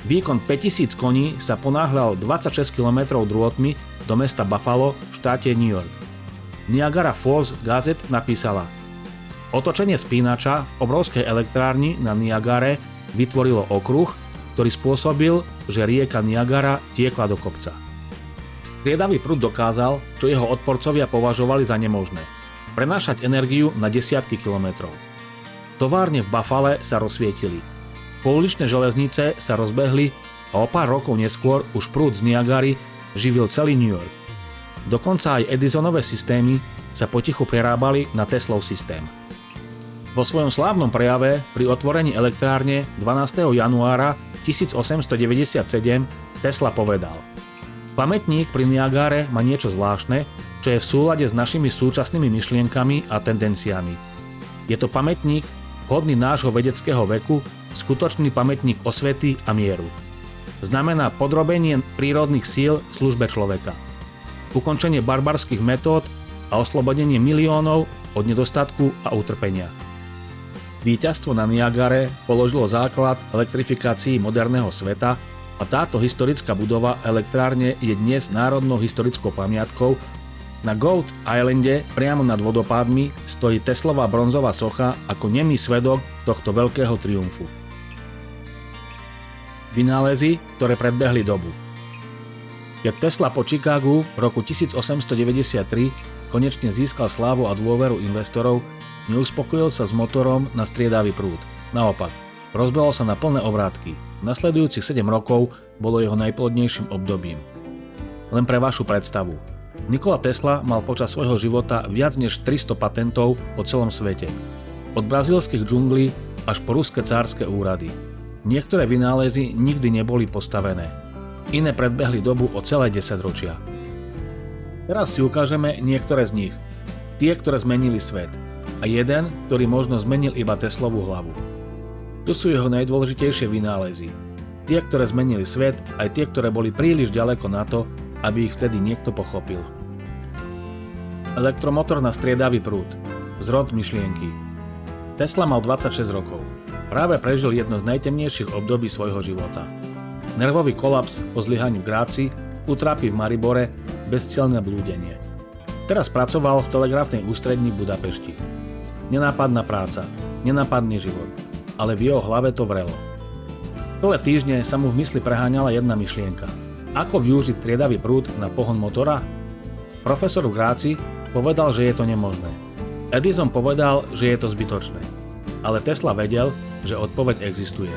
Speaker 1: Výkon 5000 koní sa ponáhľal 26 km drôtmi do mesta Buffalo v štáte New York. Niagara Falls Gazette napísala: Otočenie spínača v obrovskej elektrárni na Niagare vytvorilo okruh, ktorý spôsobil, že rieka Niagara tiekla do kopca. Striedavý prúd dokázal, čo jeho odporcovia považovali za nemožné: prenášať energiu na desiatky kilometrov. Továrne v Buffale sa rozsvietili. Pouličné železnice sa rozbehli a o pár rokov neskôr už prúd z Niagary živil celý New York. Dokonca aj Edisonové systémy sa potichu prerábali na Teslov systém. Vo svojom slávnom prejave pri otvorení elektrárne 12. januára 1897 Tesla povedal: Pamätník pri Niagare má niečo zvláštne, čo je v súlade s našimi súčasnými myšlienkami a tendenciami. Je to pamätník hodný nášho vedeckého veku, skutočný pamätník osvety a mieru. Znamená podrobenie prírodných síl službe človeka, ukončenie barbarských metód a oslobodenie miliónov od nedostatku a utrpenia. Víťazstvo na Niagare položilo základ elektrifikácii moderného sveta a táto historická budova elektrárne je dnes národnou historickou pamiatkou. Na Goat Islande priamo nad vodopádmi stojí Teslova bronzová socha ako nemý svedok tohto veľkého triumfu. Vynálezy, ktoré predbehli dobu. Keď Tesla po Chicagu v roku 1893 konečne získal slávu a dôveru investorov, neuspokojil sa s motorom na striedavý prúd. Naopak, rozbehol sa na plné obrátky. Nasledujúcich 7 rokov bolo jeho najplodnejším obdobím. Len pre vašu predstavu. Nikola Tesla mal počas svojho života viac než 300 patentov po celom svete. Od brazílskych džunglí až po ruské cárske úrady. Niektoré vynálezy nikdy neboli postavené. Iné predbehli dobu o celé 10 ročia. Teraz si ukážeme niektoré z nich. Tie, ktoré zmenili svet. A jeden, ktorý možno zmenil iba Teslovú hlavu. Tu sú jeho najdôležitejšie vynálezy. Tie, ktoré zmenili svet, aj tie, ktoré boli príliš ďaleko na to, aby ich vtedy niekto pochopil. Elektromotor na striedavý prúd. Zrod myšlienky. Tesla mal 26 rokov. Práve prežil jedno z najtemnejších období svojho života. Nervový kolaps po zlyhaní v Gráci, útrapy v Maribore, bezcielne blúdenie. Teraz pracoval v telegrafnej ústredni v Budapešti. Nenápadná práca, nenápadný život, ale v jeho hlave to vrelo. Celé týždne sa mu v mysli preháňala jedna myšlienka. Ako využiť striedavý prúd na pohon motora? Profesor v Gráci povedal, že je to nemožné. Edison povedal, že je to zbytočné. Ale Tesla vedel, že odpoveď existuje.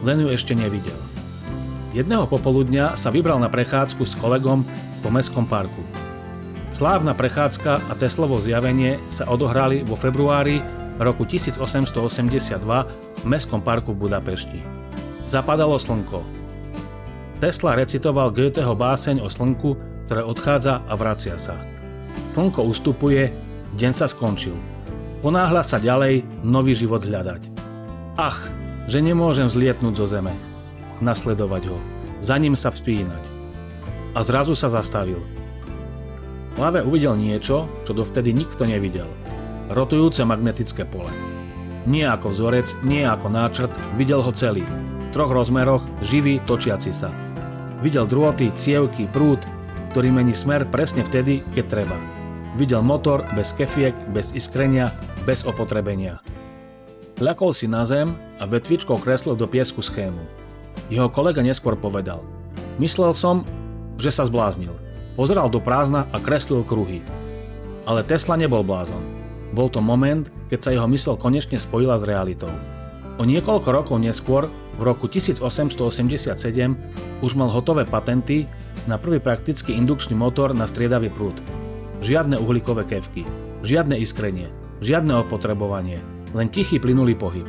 Speaker 1: Len ju ešte nevidel. Jedného popoludňa sa vybral na prechádzku s kolegom po mestskom parku. Slávna prechádzka a Teslovo zjavenie sa odohrali vo februári roku 1882 v mestskom parku v Budapešti. Zapadalo slnko. Tesla recitoval Goetheho báseň o slnku, ktoré odchádza a vracia sa. Slnko ustupuje, deň sa skončil. Ponáhľa sa ďalej nový život hľadať. Ach, že nemôžem zlietnúť zo zeme. Nasledovať ho. Za ním sa vzpínať. A zrazu sa zastavil. V hlave uvidel niečo, čo dovtedy nikto nevidel. Rotujúce magnetické pole. Nie ako vzorec, nie ako náčrt, videl ho celý. V 3 rozmeroch, živý, točiaci sa. Videl drôty, cievky, prúd, ktorý mení smer presne vtedy, keď treba. Videl motor bez kefiek, bez iskrenia, bez opotrebenia. Ľakol si na zem a vetvičkou kreslil do piesku schému. Jeho kolega neskôr povedal: Myslel som, že sa zbláznil. Pozeral do prázdna a kreslil kruhy. Ale Tesla nebol blázon. Bol to moment, keď sa jeho mysľ konečne spojila s realitou. O niekoľko rokov neskôr, v roku 1887, už mal hotové patenty na prvý praktický indukčný motor na striedavý prúd. Žiadne uhlíkové kevky, žiadne iskrenie, žiadne opotrebovanie, len tichý plynulý pohyb.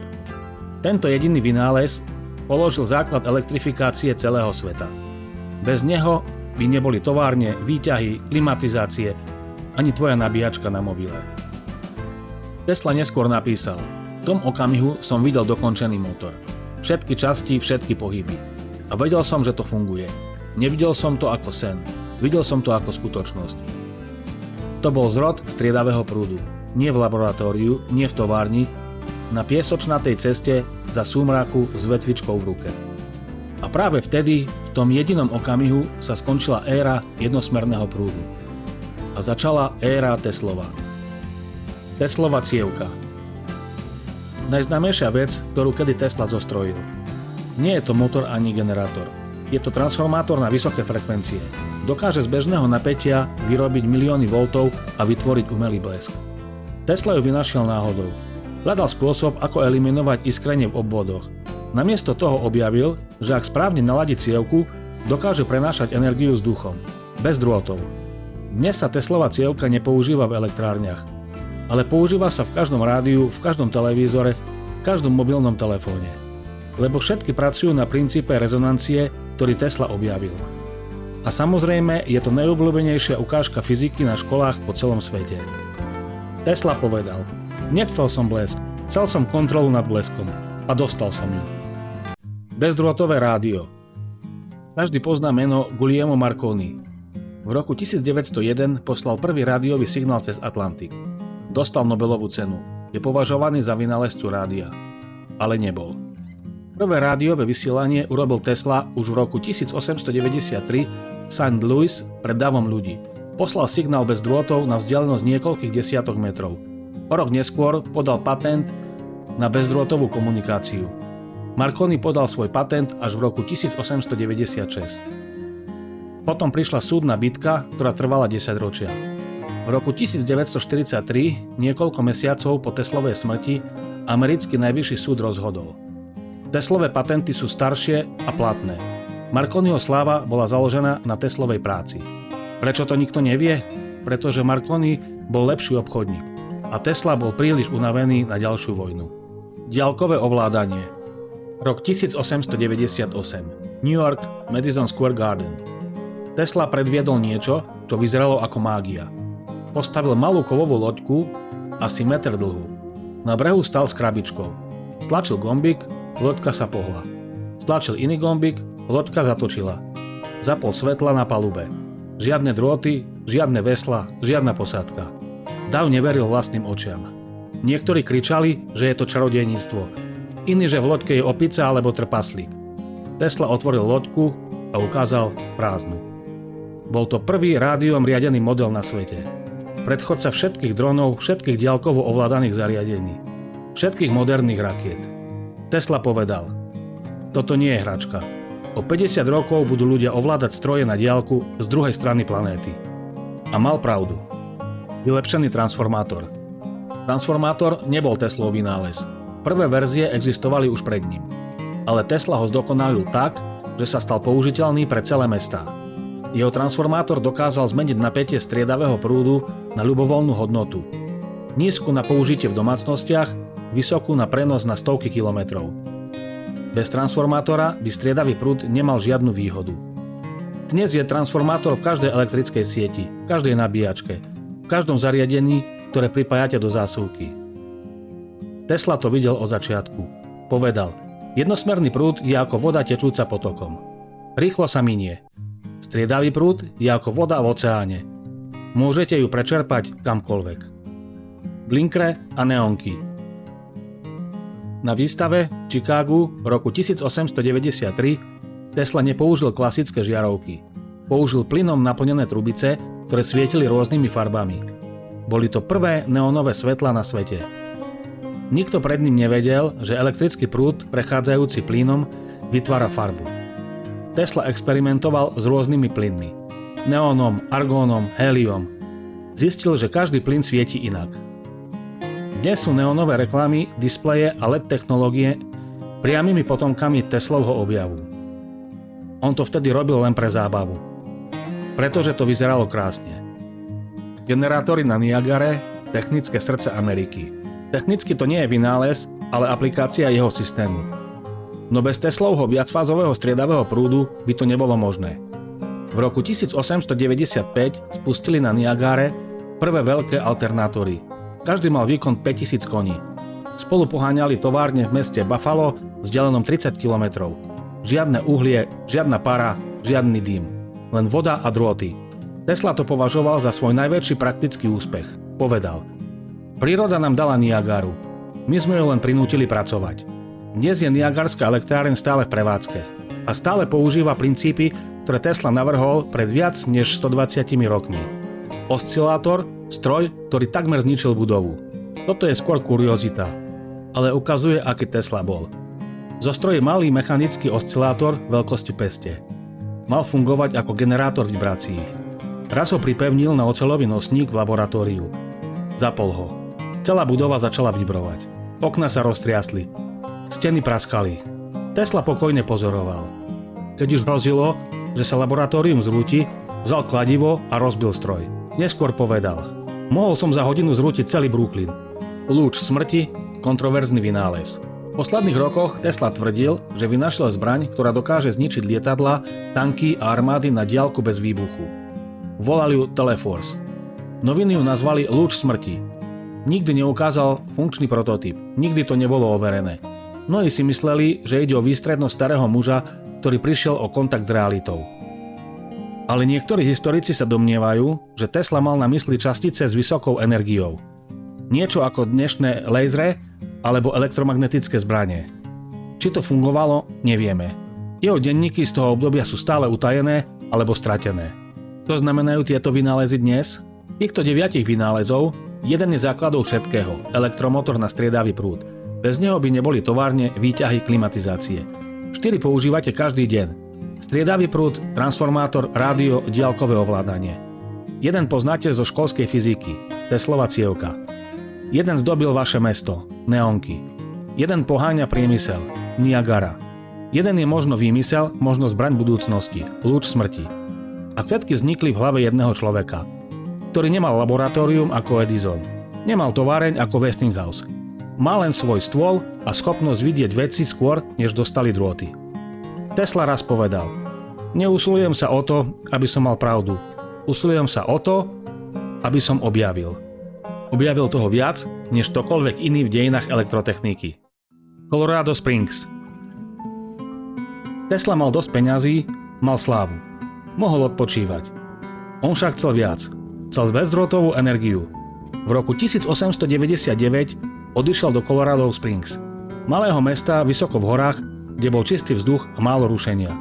Speaker 1: Tento jediný vynález položil základ elektrifikácie celého sveta. Bez neho by neboli továrne, výťahy, klimatizácie, ani tvoja nabíjačka na mobile. Tesla neskôr napísal: V tom okamihu som videl dokončený motor. Všetky časti, všetky pohyby. A vedel som, že to funguje. Nevidel som to ako sen. Videl som to ako skutočnosť. To bol zrod striedavého prúdu. Nie v laboratóriu, nie v továrni, na piesočnatej ceste za súmraku s vetvičkou v ruke. A práve vtedy, v tom jedinom okamihu, sa skončila éra jednosmerného prúdu. A začala éra Teslova. Teslova cievka. Najznámejšia vec, ktorú kedy Tesla zostrojil. Nie je to motor ani generátor. Je to transformátor na vysoké frekvencie. Dokáže z bežného napätia vyrobiť milióny voltov a vytvoriť umelý blesk. Tesla ju vynašiel náhodou. Hľadal spôsob, ako eliminovať iskrenie v obvodoch. Namiesto toho objavil, že ak správne naladí cievku, dokáže prenášať energiu vzduchom, bez drôtov. Dnes sa Teslova cievka nepoužíva v elektrárniach, ale používa sa v každom rádiu, v každom televízore, v každom mobilnom telefóne. Lebo všetky pracujú na princípe rezonancie, ktorý Tesla objavil. A samozrejme je to najobľúbenejšia ukážka fyziky na školách po celom svete. Tesla povedal: nechcel som blesk, chcel som kontrolu nad bleskom a dostal som ju. Bezdrôtové rádio. Každý pozná meno Guglielmo Marconi. V roku 1901 poslal prvý rádiový signál cez Atlantik. Dostal Nobelovú cenu. Je považovaný za vynálezcu rádia. Ale nebol. Prvé rádiové vysielanie urobil Tesla už v roku 1893 v St. Louis pred davom ľudí. Poslal signál bez drôtov na vzdialenosť niekoľkých desiatok metrov. O rok neskôr podal patent na bezdrôtovú komunikáciu. Marconi podal svoj patent až v roku 1896. Potom prišla súdna bitka, ktorá trvala 10 ročia. V roku 1943, niekoľko mesiacov po Teslovej smrti, americký najvyšší súd rozhodol. Teslové patenty sú staršie a platné. Marconiho sláva bola založená na Teslovej práci. Prečo to nikto nevie? Pretože Marconi bol lepší obchodník a Tesla bol príliš unavený na ďalšiu vojnu. Diaľkové ovládanie. Rok 1898. New York, Madison Square Garden. Tesla predviedol niečo, čo vyzeralo ako mágia. Postavil malú kovovú loďku, asi meter dlhú. Na brehu stal s krabičkou. Stlačil gombík, loďka sa pohla. Stlačil iný gombík, loďka zatočila. Zapol svetla na palube. Žiadne drôty, žiadne vesla, žiadna posádka. Dav neveril vlastným očiam. Niektorí kričali, že je to čarodejníctvo. Iní, že v loďke je opica alebo trpaslík. Tesla otvoril loďku a ukázal prázdnu. Bol to prvý rádiom riadený model na svete. Predchodca všetkých dronov, všetkých diaľkovo ovládaných zariadení, všetkých moderných rakiet. Tesla povedal: toto nie je hračka. O 50 rokov budú ľudia ovládať stroje na diaľku z druhej strany planéty. A mal pravdu. Vylepšený transformátor. Transformátor nebol Teslov vynález. Prvé verzie existovali už pred ním. Ale Tesla ho zdokonalil tak, že sa stal použiteľný pre celé mestá. Jeho transformátor dokázal zmeniť napätie striedavého prúdu na ľubovoľnú hodnotu. Nízku na použitie v domácnostiach, vysokú na prenos na stovky kilometrov. Bez transformátora by striedavý prúd nemal žiadnu výhodu. Dnes je transformátor v každej elektrickej sieti, v každej nabíjačke, v každom zariadení, ktoré pripájate do zásuvky. Tesla to videl od začiatku. Povedal: jednosmerný prúd je ako voda tečúca potokom. Rýchlo sa minie. Striedavý prúd je ako voda v oceáne. Môžete ju prečerpať kamkoľvek. Blinkre a neonky. Na výstave v Chicagu v roku 1893 Tesla nepoužil klasické žiarovky. Použil plynom naplnené trubice, ktoré svietili rôznymi farbami. Boli to prvé neonové svetlá na svete. Nikto pred ním nevedel, že elektrický prúd prechádzajúci plynom vytvára farbu. Tesla experimentoval s rôznymi plynmi. Neónom, argónom, héliom. Zistil, že každý plyn svieti inak. Dnes sú neónové reklamy, displeje a LED technológie priamymi potomkami Teslovho objavu. On to vtedy robil len pre zábavu. Pretože to vyzeralo krásne. Generátory na Niagare, technické srdce Ameriky. Technicky to nie je vynález, ale aplikácia jeho systému. No bez Teslovho viacfázového striedavého prúdu by to nebolo možné. V roku 1895 spustili na Niagare prvé veľké alternátory. Každý mal výkon 5000 koní. Spolu poháňali továrne v meste Buffalo vzdialenom 30 km. Žiadne uhlie, žiadna para, žiadny dym. Len voda a drôty. Tesla to považoval za svoj najväčší praktický úspech. Povedal: príroda nám dala Niagaru. My sme ju len prinútili pracovať. Dnes je Niagarská elektráreň stále v prevádzke. a stále používa princípy, ktoré Tesla navrhol pred viac než 120 rokmi. Oscilátor, stroj, ktorý takmer zničil budovu. Toto je skôr kuriozita, ale ukazuje, aký Tesla bol. Zostrojí malý mechanický oscilátor veľkosti peste. Mal fungovať ako generátor vibrácií. Raz ho pripevnil na oceľový nosník v laboratóriu. Zapol ho. Celá budova začala vibrovať. Okná sa roztriasli. Steny praskali. Tesla pokojne pozoroval. Keď už hrozilo, že sa laboratórium zrúti, vzal kladivo a rozbil stroj. Neskôr povedal: mohol som za hodinu zrútiť celý Brooklyn. Lúč smrti, kontroverzný vynález. V posledných rokoch Tesla tvrdil, že vynašiel zbraň, ktorá dokáže zničiť lietadlá, tanky a armády na diaľku bez výbuchu. Volali ju Teleforce. Noviny ju nazvali Lúč smrti. Nikdy neukázal funkčný prototyp, nikdy to nebolo overené. Mnohí si mysleli, že ide o výstrednosť starého muža, ktorý prišiel o kontakt s realitou. Ale niektorí historici sa domnievajú, že Tesla mal na mysli častice s vysokou energiou. Niečo ako dnešné lasery alebo elektromagnetické zbranie. Či to fungovalo, nevieme. Jeho denníky z toho obdobia sú stále utajené alebo stratené. Čo znamenajú tieto vynálezy dnes? Týchto 9 vynálezov, jeden je základov všetkého, elektromotor na striedavý prúd. Bez neho by neboli továrne, výťahy, klimatizácie. 4 používate každý deň. Striedavý prúd, transformátor, rádio, diaľkové ovládanie. Jeden poznáte zo školskej fyziky, Teslova cievka. Jeden zdobil vaše mesto, neonky. Jeden poháňa priemysel, Niagara. Jeden je možno výmysel, možno zbraň budúcnosti, lúč smrti. A všetky vznikli v hlave jedného človeka, ktorý nemal laboratórium ako Edison. Nemal továreň ako Westinghouse. Mal len svoj stôl a schopnosť vidieť veci skôr, než dostali drôty. Tesla raz povedal: neusilujem sa o to, aby som mal pravdu. Usilujem sa o to, aby som objavil. Objavil toho viac, než ktokoľvek iný v dejinách elektrotechniky. Colorado Springs. Tesla mal dosť peňazí, mal slávu. Mohol odpočívať. On však chcel viac. Chcel bezdrôtovú energiu. V roku 1899 odišiel do Colorado Springs, malého mesta vysoko v horách, kde bol čistý vzduch a málo rušenia.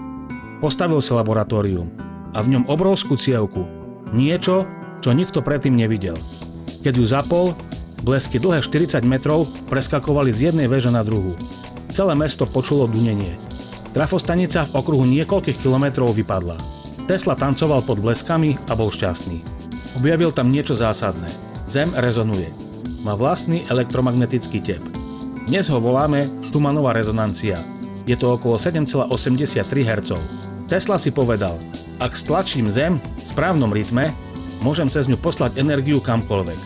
Speaker 1: Postavil si laboratórium a v ňom obrovskú cievku. Niečo, čo nikto predtým nevidel. Keď ju zapol, blesky dlhé 40 metrov preskakovali z jednej veže na druhú. Celé mesto počulo dunenie. Trafostanica v okruhu niekoľkých kilometrov vypadla. Tesla tancoval pod bleskami a bol šťastný. Objavil tam niečo zásadné. Zem rezonuje. Má vlastný elektromagnetický tep. Dnes ho voláme Schumannova rezonancia. Je to okolo 7,83 Hz. Tesla si povedal: ak stlačím Zem v správnom rytme, môžem cez ňu poslať energiu kamkoľvek.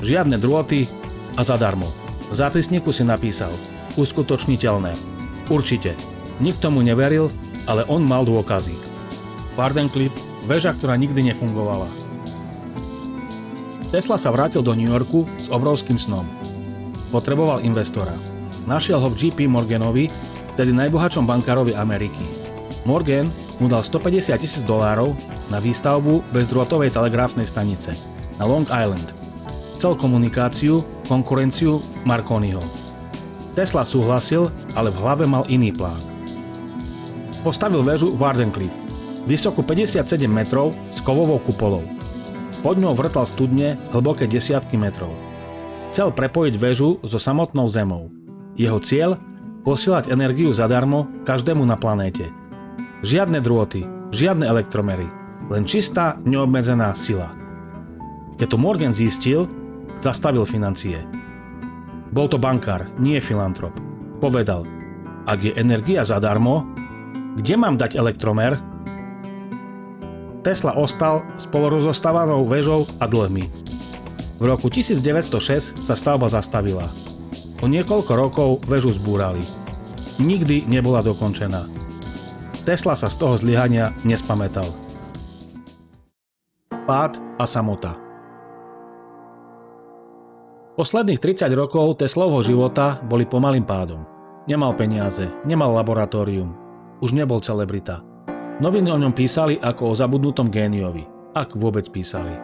Speaker 1: Žiadne drôty a zadarmo. V zápisníku si napísal: uskutočniteľné. Určite. Nikto mu neveril, ale on mal dôkazy. Wardenclyffe, väža, ktorá nikdy nefungovala. Tesla sa vrátil do New Yorku s obrovským snom. Potreboval investora. Našiel ho v JP Morganovi, tedy najbohatšom bankárovi Ameriky. Morgan mu dal $150,000 na výstavbu bezdrôtovej telegráfnej stanice na Long Island. Chcel komunikáciu, konkurenciu Marconiho. Tesla súhlasil, ale v hlave mal iný plán. Postavil väžu Wardenclyffe, vysoko 57 metrov s kovovou kupolou. Pod ňou vrtal studne hlboké desiatky metrov. Chcel prepojiť väžu so samotnou Zemou. Jeho cieľ? Posielať energiu zadarmo každému na planéte. Žiadne drôty, žiadne elektromery, len čistá, neobmedzená sila. Keď to Morgan zistil, zastavil financie. Bol to bankár, nie filantrop. Povedal: ak je energia zadarmo, kde mám dať elektromer? Tesla ostal s polorozostávanou väžou a dlhmi. V roku 1906 sa stavba zastavila. O niekoľko rokov väžu zbúrali. Nikdy nebola dokončená. Tesla sa z toho zlyhania nespamätal. Pád a samota. Posledných 30 rokov Teslovho života boli pomalým pádom. Nemal peniaze, nemal laboratórium, už nebol celebrita. Noviny o ňom písali ako o zabudnutom géniovi, ak vôbec písali.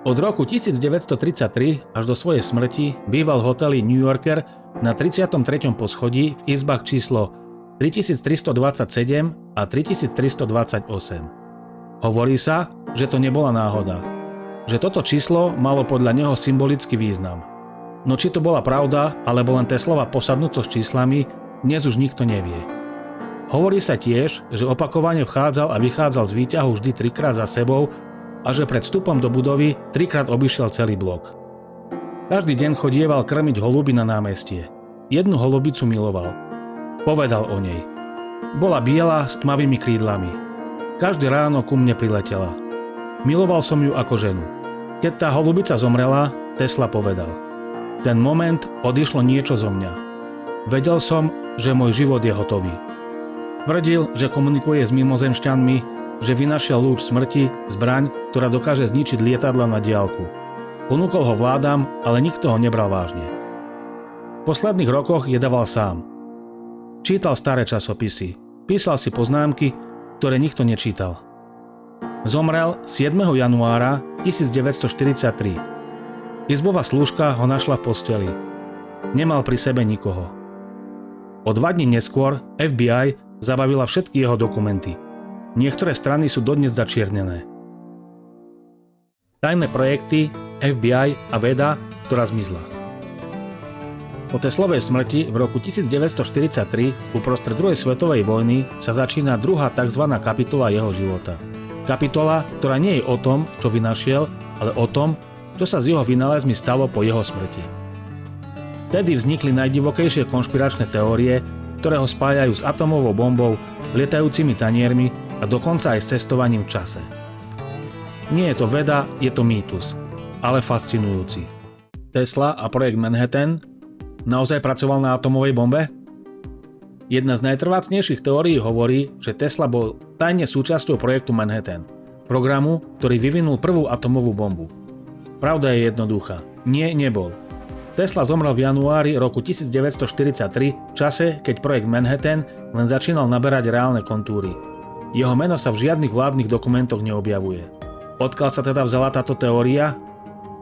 Speaker 1: Od roku 1933 až do svojej smrti býval v hoteli New Yorker na 33. poschodí v izbách číslo 3327 a 3328. Hovorí sa, že to nebola náhoda. Že toto číslo malo podľa neho symbolický význam. No či to bola pravda, alebo len Teslova posadnutosť číslami, dnes už nikto nevie. Hovorí sa tiež, že opakovane vchádzal a vychádzal z výťahu vždy 3-krát za sebou a že pred vstupom do budovy 3-krát obišiel celý blok. Každý deň chodieval krmiť holuby na námestie. Jednu holubicu miloval. Povedal o nej. Bola biela s tmavými krídlami. Každé ráno ku mne priletela. Miloval som ju ako ženu. Keď tá holubica zomrela, Tesla povedal. Ten moment odišlo niečo zo mňa. Vedel som, že môj život je hotový. Tvrdil, že komunikuje s mimozemšťanmi, že vynašiel lúč smrti, zbraň, ktorá dokáže zničiť lietadla na diaľku. Ponúkol ho vládam, ale nikto ho nebral vážne. V posledných rokoch jedával sám. Čítal staré časopisy, písal si poznámky, ktoré nikto nečítal. Zomrel 7. januára 1943. Izbová slúžka ho našla v posteli. Nemal pri sebe nikoho. O 2 dní neskôr FBI zabavila všetky jeho dokumenty. Niektoré strany sú dodnes začiernené. Tajné projekty, FBI a veda, ktorá zmizla. Po Teslovej smrti v roku 1943 uprostred druhej svetovej vojny sa začína druhá tzv. Kapitola jeho života. Kapitola, ktorá nie je o tom, čo vynašiel, ale o tom, čo sa s jeho vynálezmi stalo po jeho smrti. Vtedy vznikli najdivokejšie konšpiračné teórie, ktoré ho spájajú s atomovou bombou, lietajúcimi taniermi a dokonca aj s cestovaním v čase. Nie je to veda, je to mýtus, ale fascinujúci. Tesla a projekt Manhattan naozaj pracoval na atomovej bombe? Jedna z najtrvácnejších teórií hovorí, že Tesla bol tajne súčasťou projektu Manhattan, programu, ktorý vyvinul prvú atomovú bombu. Pravda je jednoduchá. Nie, nebol. Tesla zomrel v januári roku 1943 v čase, keď projekt Manhattan len začínal naberať reálne kontúry. Jeho meno sa v žiadnych vládnych dokumentoch neobjavuje. Odkiaľ sa teda vzala táto teória?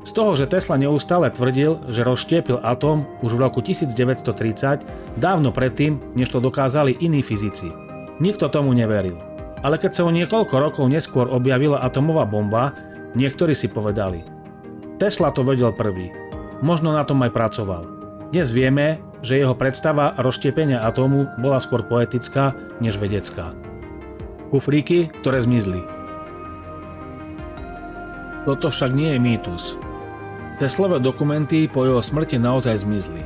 Speaker 1: Z toho, že Tesla neustále tvrdil, že rozštiepil atóm už v roku 1930, dávno predtým, než to dokázali iní fyzici. Nikto tomu neveril. Ale keď sa o niekoľko rokov neskôr objavila atomová bomba, niektorí si povedali: Tesla to vedel prvý. Možno na tom aj pracoval. Dnes vieme, že jeho predstava rozštiepenia atómu bola skôr poetická než vedecká. Kufríky, ktoré zmizli. Toto však nie je mýtus. Teslové dokumenty po jeho smrti naozaj zmizli.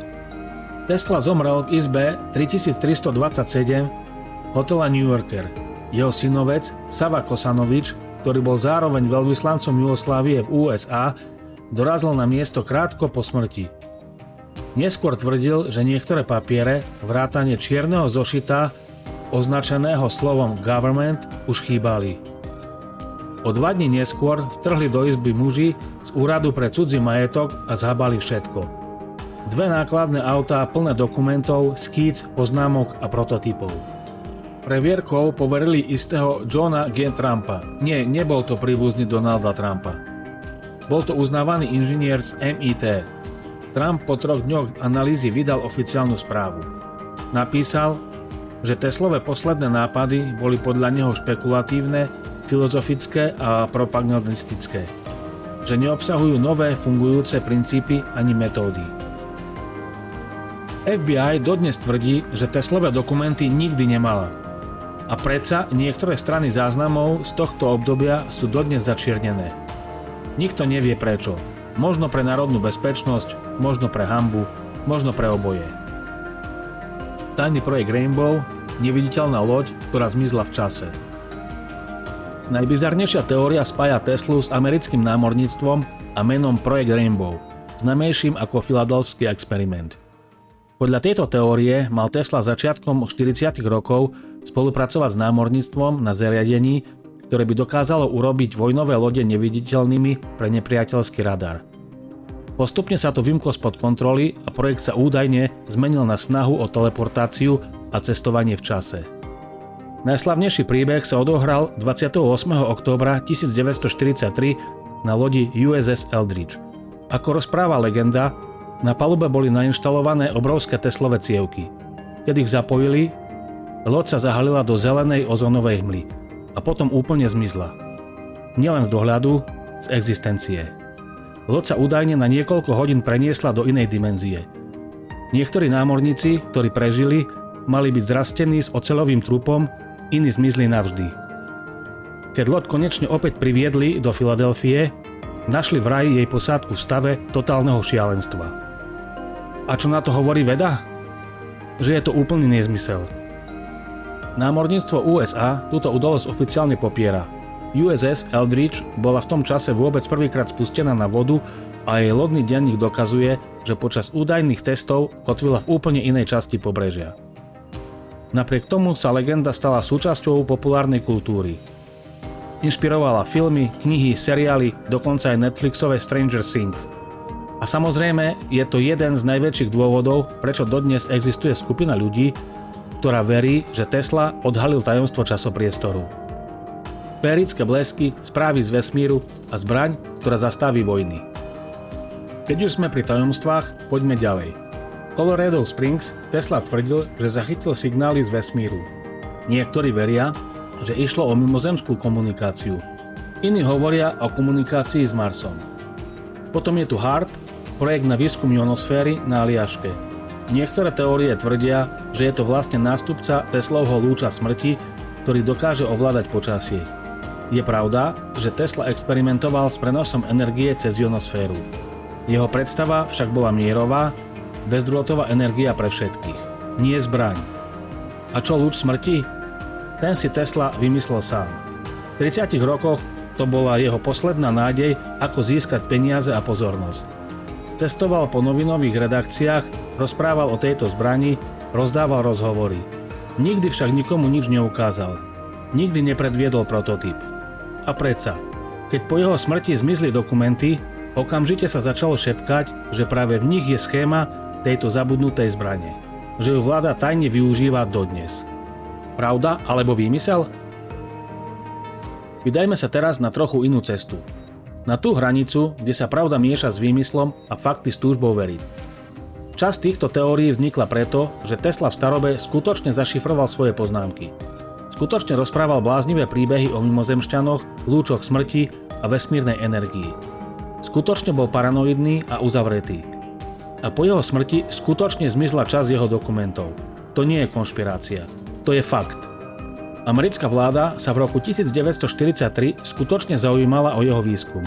Speaker 1: Tesla zomrel v izbe 3327 hotela New Yorker. Jeho synovec Sava Kosanovič, ktorý bol zároveň veľvyslancom Jugoslávie v USA, dorazil na miesto krátko po smrti. Neskôr tvrdil, že niektoré papiere, vrátane čierneho zošita, označeného slovom government, už chýbali. O 2 dní neskôr vtrhli do izby muži z úradu pre cudzí majetok a zhabali všetko. 2 nákladné autá plné dokumentov, skíc, poznámok a prototypov. Previerkou poverili istého Johna G. Trumpa. Nie, nebol to príbuzný Donalda Trumpa. Bol to uznávaný inžinier z MIT. Trump po 3 dňoch analýzy vydal oficiálnu správu. Napísal, že Teslové posledné nápady boli podľa neho špekulatívne, filozofické a propagandistické. Že neobsahujú nové fungujúce princípy ani metódy. FBI dodnes tvrdí, že Teslové dokumenty nikdy nemala. A predsa niektoré strany záznamov z tohto obdobia sú dodnes začiernené. Nikto nevie prečo. Možno pre národnú bezpečnosť, možno pre hanbu, možno pre oboje. Tajný projekt Rainbow, neviditeľná loď, ktorá zmizla v čase. Najbizarnejšia teória spája Teslu s americkým námorníctvom a menom projekt Rainbow, známejším ako Filadelfský experiment. Podľa tejto teórie mal Tesla začiatkom 40. rokov spolupracovať s námorníctvom na zariadení, ktoré by dokázalo urobiť vojnové lode neviditeľnými pre nepriateľský radar. Postupne sa to vymklo spod kontroly a projekt sa údajne zmenil na snahu o teleportáciu a cestovanie v čase. Najslavnejší príbeh sa odohral 28. októbra 1943 na lodi USS Eldridge. Ako rozpráva legenda, na palube boli nainštalované obrovské Teslové cievky. Keď ich zapojili, Loď sa zahalila do zelenej ozónovej hmly a potom úplne zmizla. Nielen z dohľadu, z existencie. Loď sa údajne na niekoľko hodín preniesla do inej dimenzie. Niektorí námorníci, ktorí prežili, mali byť zrastení s oceľovým trupom, iní zmizli navždy. Keď loď konečne opäť priviedli do Filadelfie, našli v raji jej posádku v stave totálneho šialenstva. A čo na to hovorí veda? Že je to úplný nezmysel. Námorníctvo USA túto udalosť oficiálne popiera. USS Eldridge bola v tom čase vôbec prvýkrát spustená na vodu a jej lodný denník dokazuje, že počas údajných testov kotvila v úplne inej časti pobrežia. Napriek tomu sa legenda stala súčasťou populárnej kultúry. Inšpirovala filmy, knihy, seriály, dokonca aj Netflixové Stranger Things. A samozrejme je to jeden z najväčších dôvodov, prečo dodnes existuje skupina ľudí, ktorá verí, že Tesla odhalil tajomstvo časopriestoru. Férické blesky, správy z vesmíru a zbraň, ktorá zastaví vojny. Keď už sme pri tajomstvách, poďme ďalej. Colorado Springs Tesla tvrdil, že zachytil signály z vesmíru. Niektorí veria, že išlo o mimozemskú komunikáciu. Iní hovoria o komunikácii s Marsom. Potom je tu HAARP, projekt na výskum ionosféry na Aliaške. Niektoré teórie tvrdia, že je to vlastne nástupca Teslovho lúča smrti, ktorý dokáže ovládať počasie. Je pravda, že Tesla experimentoval s prenosom energie cez ionosféru. Jeho predstava však bola mierová, bezdrôtová energia pre všetkých, nie zbraň. A čo lúč smrti? Ten si Tesla vymyslel sám. V 30 rokoch to bola jeho posledná nádej, ako získať peniaze a pozornosť. Cestoval po novinových redakciách, rozprával o tejto zbrani, rozdával rozhovory. Nikdy však nikomu nič neukázal. Nikdy nepredviedol prototyp. A predsa, keď po jeho smrti zmizli dokumenty, okamžite sa začalo šepkať, že práve v nich je schéma tejto zabudnutej zbrane. Že ju vláda tajne využíva dodnes. Pravda alebo výmysel? Vydajme sa teraz na trochu inú cestu. Na tú hranicu, kde sa pravda mieša s výmyslom a fakty s túžbou veriť. Časť týchto teórií vznikla preto, že Tesla v starobe skutočne zašifroval svoje poznámky. Skutočne rozprával bláznivé príbehy o mimozemšťanoch, lúčoch smrti a vesmírnej energii. Skutočne bol paranoidný a uzavretý. A po jeho smrti skutočne zmizla časť jeho dokumentov. To nie je konšpirácia. To je fakt. Americká vláda sa v roku 1943 skutočne zaujímala o jeho výskum.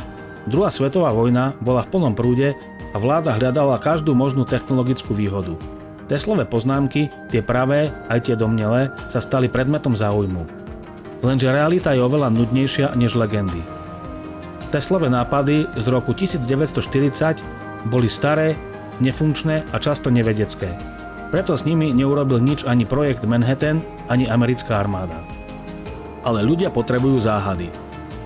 Speaker 1: Druhá svetová vojna bola v plnom prúde a vláda hľadala každú možnú technologickú výhodu. Teslové poznámky, tie pravé, aj tie domnelé, sa stali predmetom záujmu. Lenže realita je oveľa nudnejšia než legendy. Teslové nápady z roku 1940 boli staré, nefunkčné a často nevedecké. Preto s nimi neurobil nič ani projekt Manhattan, ani americká armáda. Ale ľudia potrebujú záhady.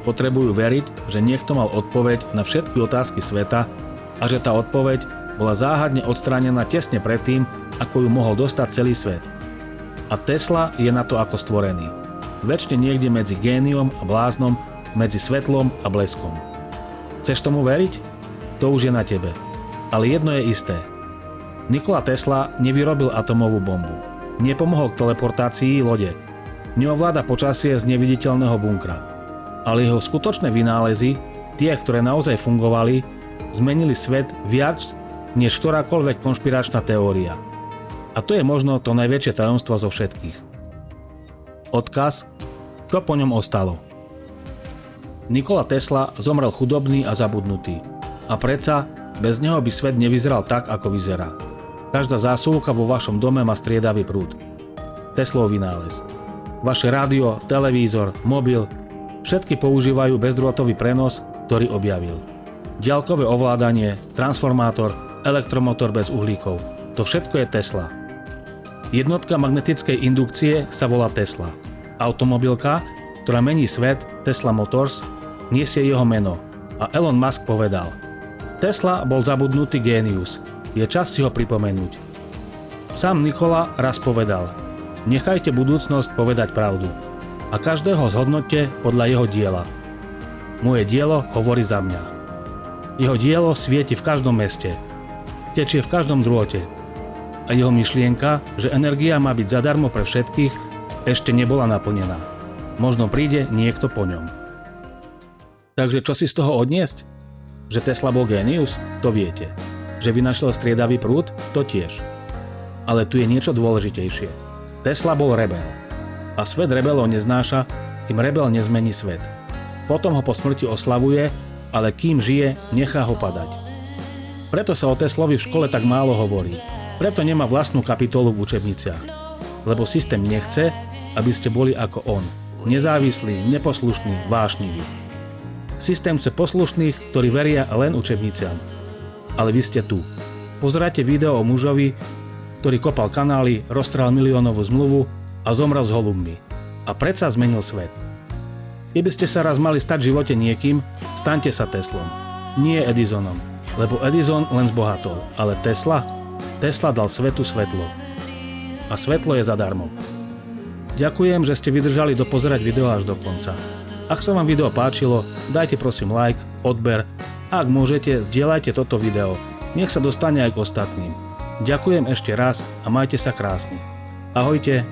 Speaker 1: Potrebujú veriť, že niekto mal odpoveď na všetky otázky sveta a že tá odpoveď bola záhadne odstránená tesne predtým, ako ju mohol dostať celý svet. A Tesla je na to ako stvorený. Večne niekde medzi géniom a bláznom, medzi svetlom a bleskom. Chceš tomu veriť? To už je na tebe. Ale jedno je isté. Nikola Tesla nevyrobil atomovú bombu. Nepomohol k teleportácii lode. Neovláda počasie z neviditeľného bunkra. Ale jeho skutočné vynálezy, tie, ktoré naozaj fungovali, zmenili svet viac než ktorákoľvek konšpiračná teória. A to je možno to najväčšie tajomstvo zo všetkých. Odkaz, čo po ňom ostalo. Nikola Tesla zomrel chudobný a zabudnutý. A predsa, bez neho by svet nevyzeral tak, ako vyzerá. Každá zásuvka vo vašom dome má striedavý prúd. Teslov vynález. Vaše rádio, televízor, mobil, všetky používajú bezdrôtový prenos, ktorý objavil. Diaľkové ovládanie, transformátor, elektromotor bez uhlíkov. To všetko je Tesla. Jednotka magnetickej indukcie sa volá Tesla. Automobilka, ktorá mení svet, Tesla Motors, nesie jeho meno. A Elon Musk povedal: Tesla bol zabudnutý génius. Je čas si ho pripomenúť. Sám Nikola raz povedal: nechajte budúcnosť povedať pravdu. A každého zhodnoťte podľa jeho diela. Moje dielo hovorí za mňa. Jeho dielo svieti v každom meste. Tečie v každom drôte. A jeho myšlienka, že energia má byť zadarmo pre všetkých, ešte nebola naplnená. Možno príde niekto po ňom. Takže čo si z toho odniesť? Že Tesla bol génius? To viete. Že vynašiel striedavý prúd? To tiež. Ale tu je niečo dôležitejšie. Tesla bol rebel. A svet rebelov neznáša, kým rebel nezmení svet. Potom ho po smrti oslavuje, ale kým žije, nechá ho padať. Preto sa o Teslovi v škole tak málo hovorí. Preto nemá vlastnú kapitolu v učebniciach. Lebo systém nechce, aby ste boli ako on. Nezávislí, neposlušní, vášniví. Systém chce poslušných, ktorí veria len učebniciam. Ale vy ste tu. Pozerajte video o mužovi, ktorý kopal kanály, roztrhal miliónovú zmluvu a zomrel s holubmi. A predsa zmenil svet. Keby ste sa raz mali stať v živote niekým, staňte sa Teslom. Nie Edisonom, lebo Edison len zbohatol, ale Tesla dal svetu svetlo. A svetlo je zadarmo. Ďakujem, že ste vydržali dopozerať video až do konca. Ak sa vám video páčilo, dajte prosím like, odber a ak môžete, zdieľajte toto video. Nech sa dostane aj k ostatným. Ďakujem ešte raz a majte sa krásne. Ahojte.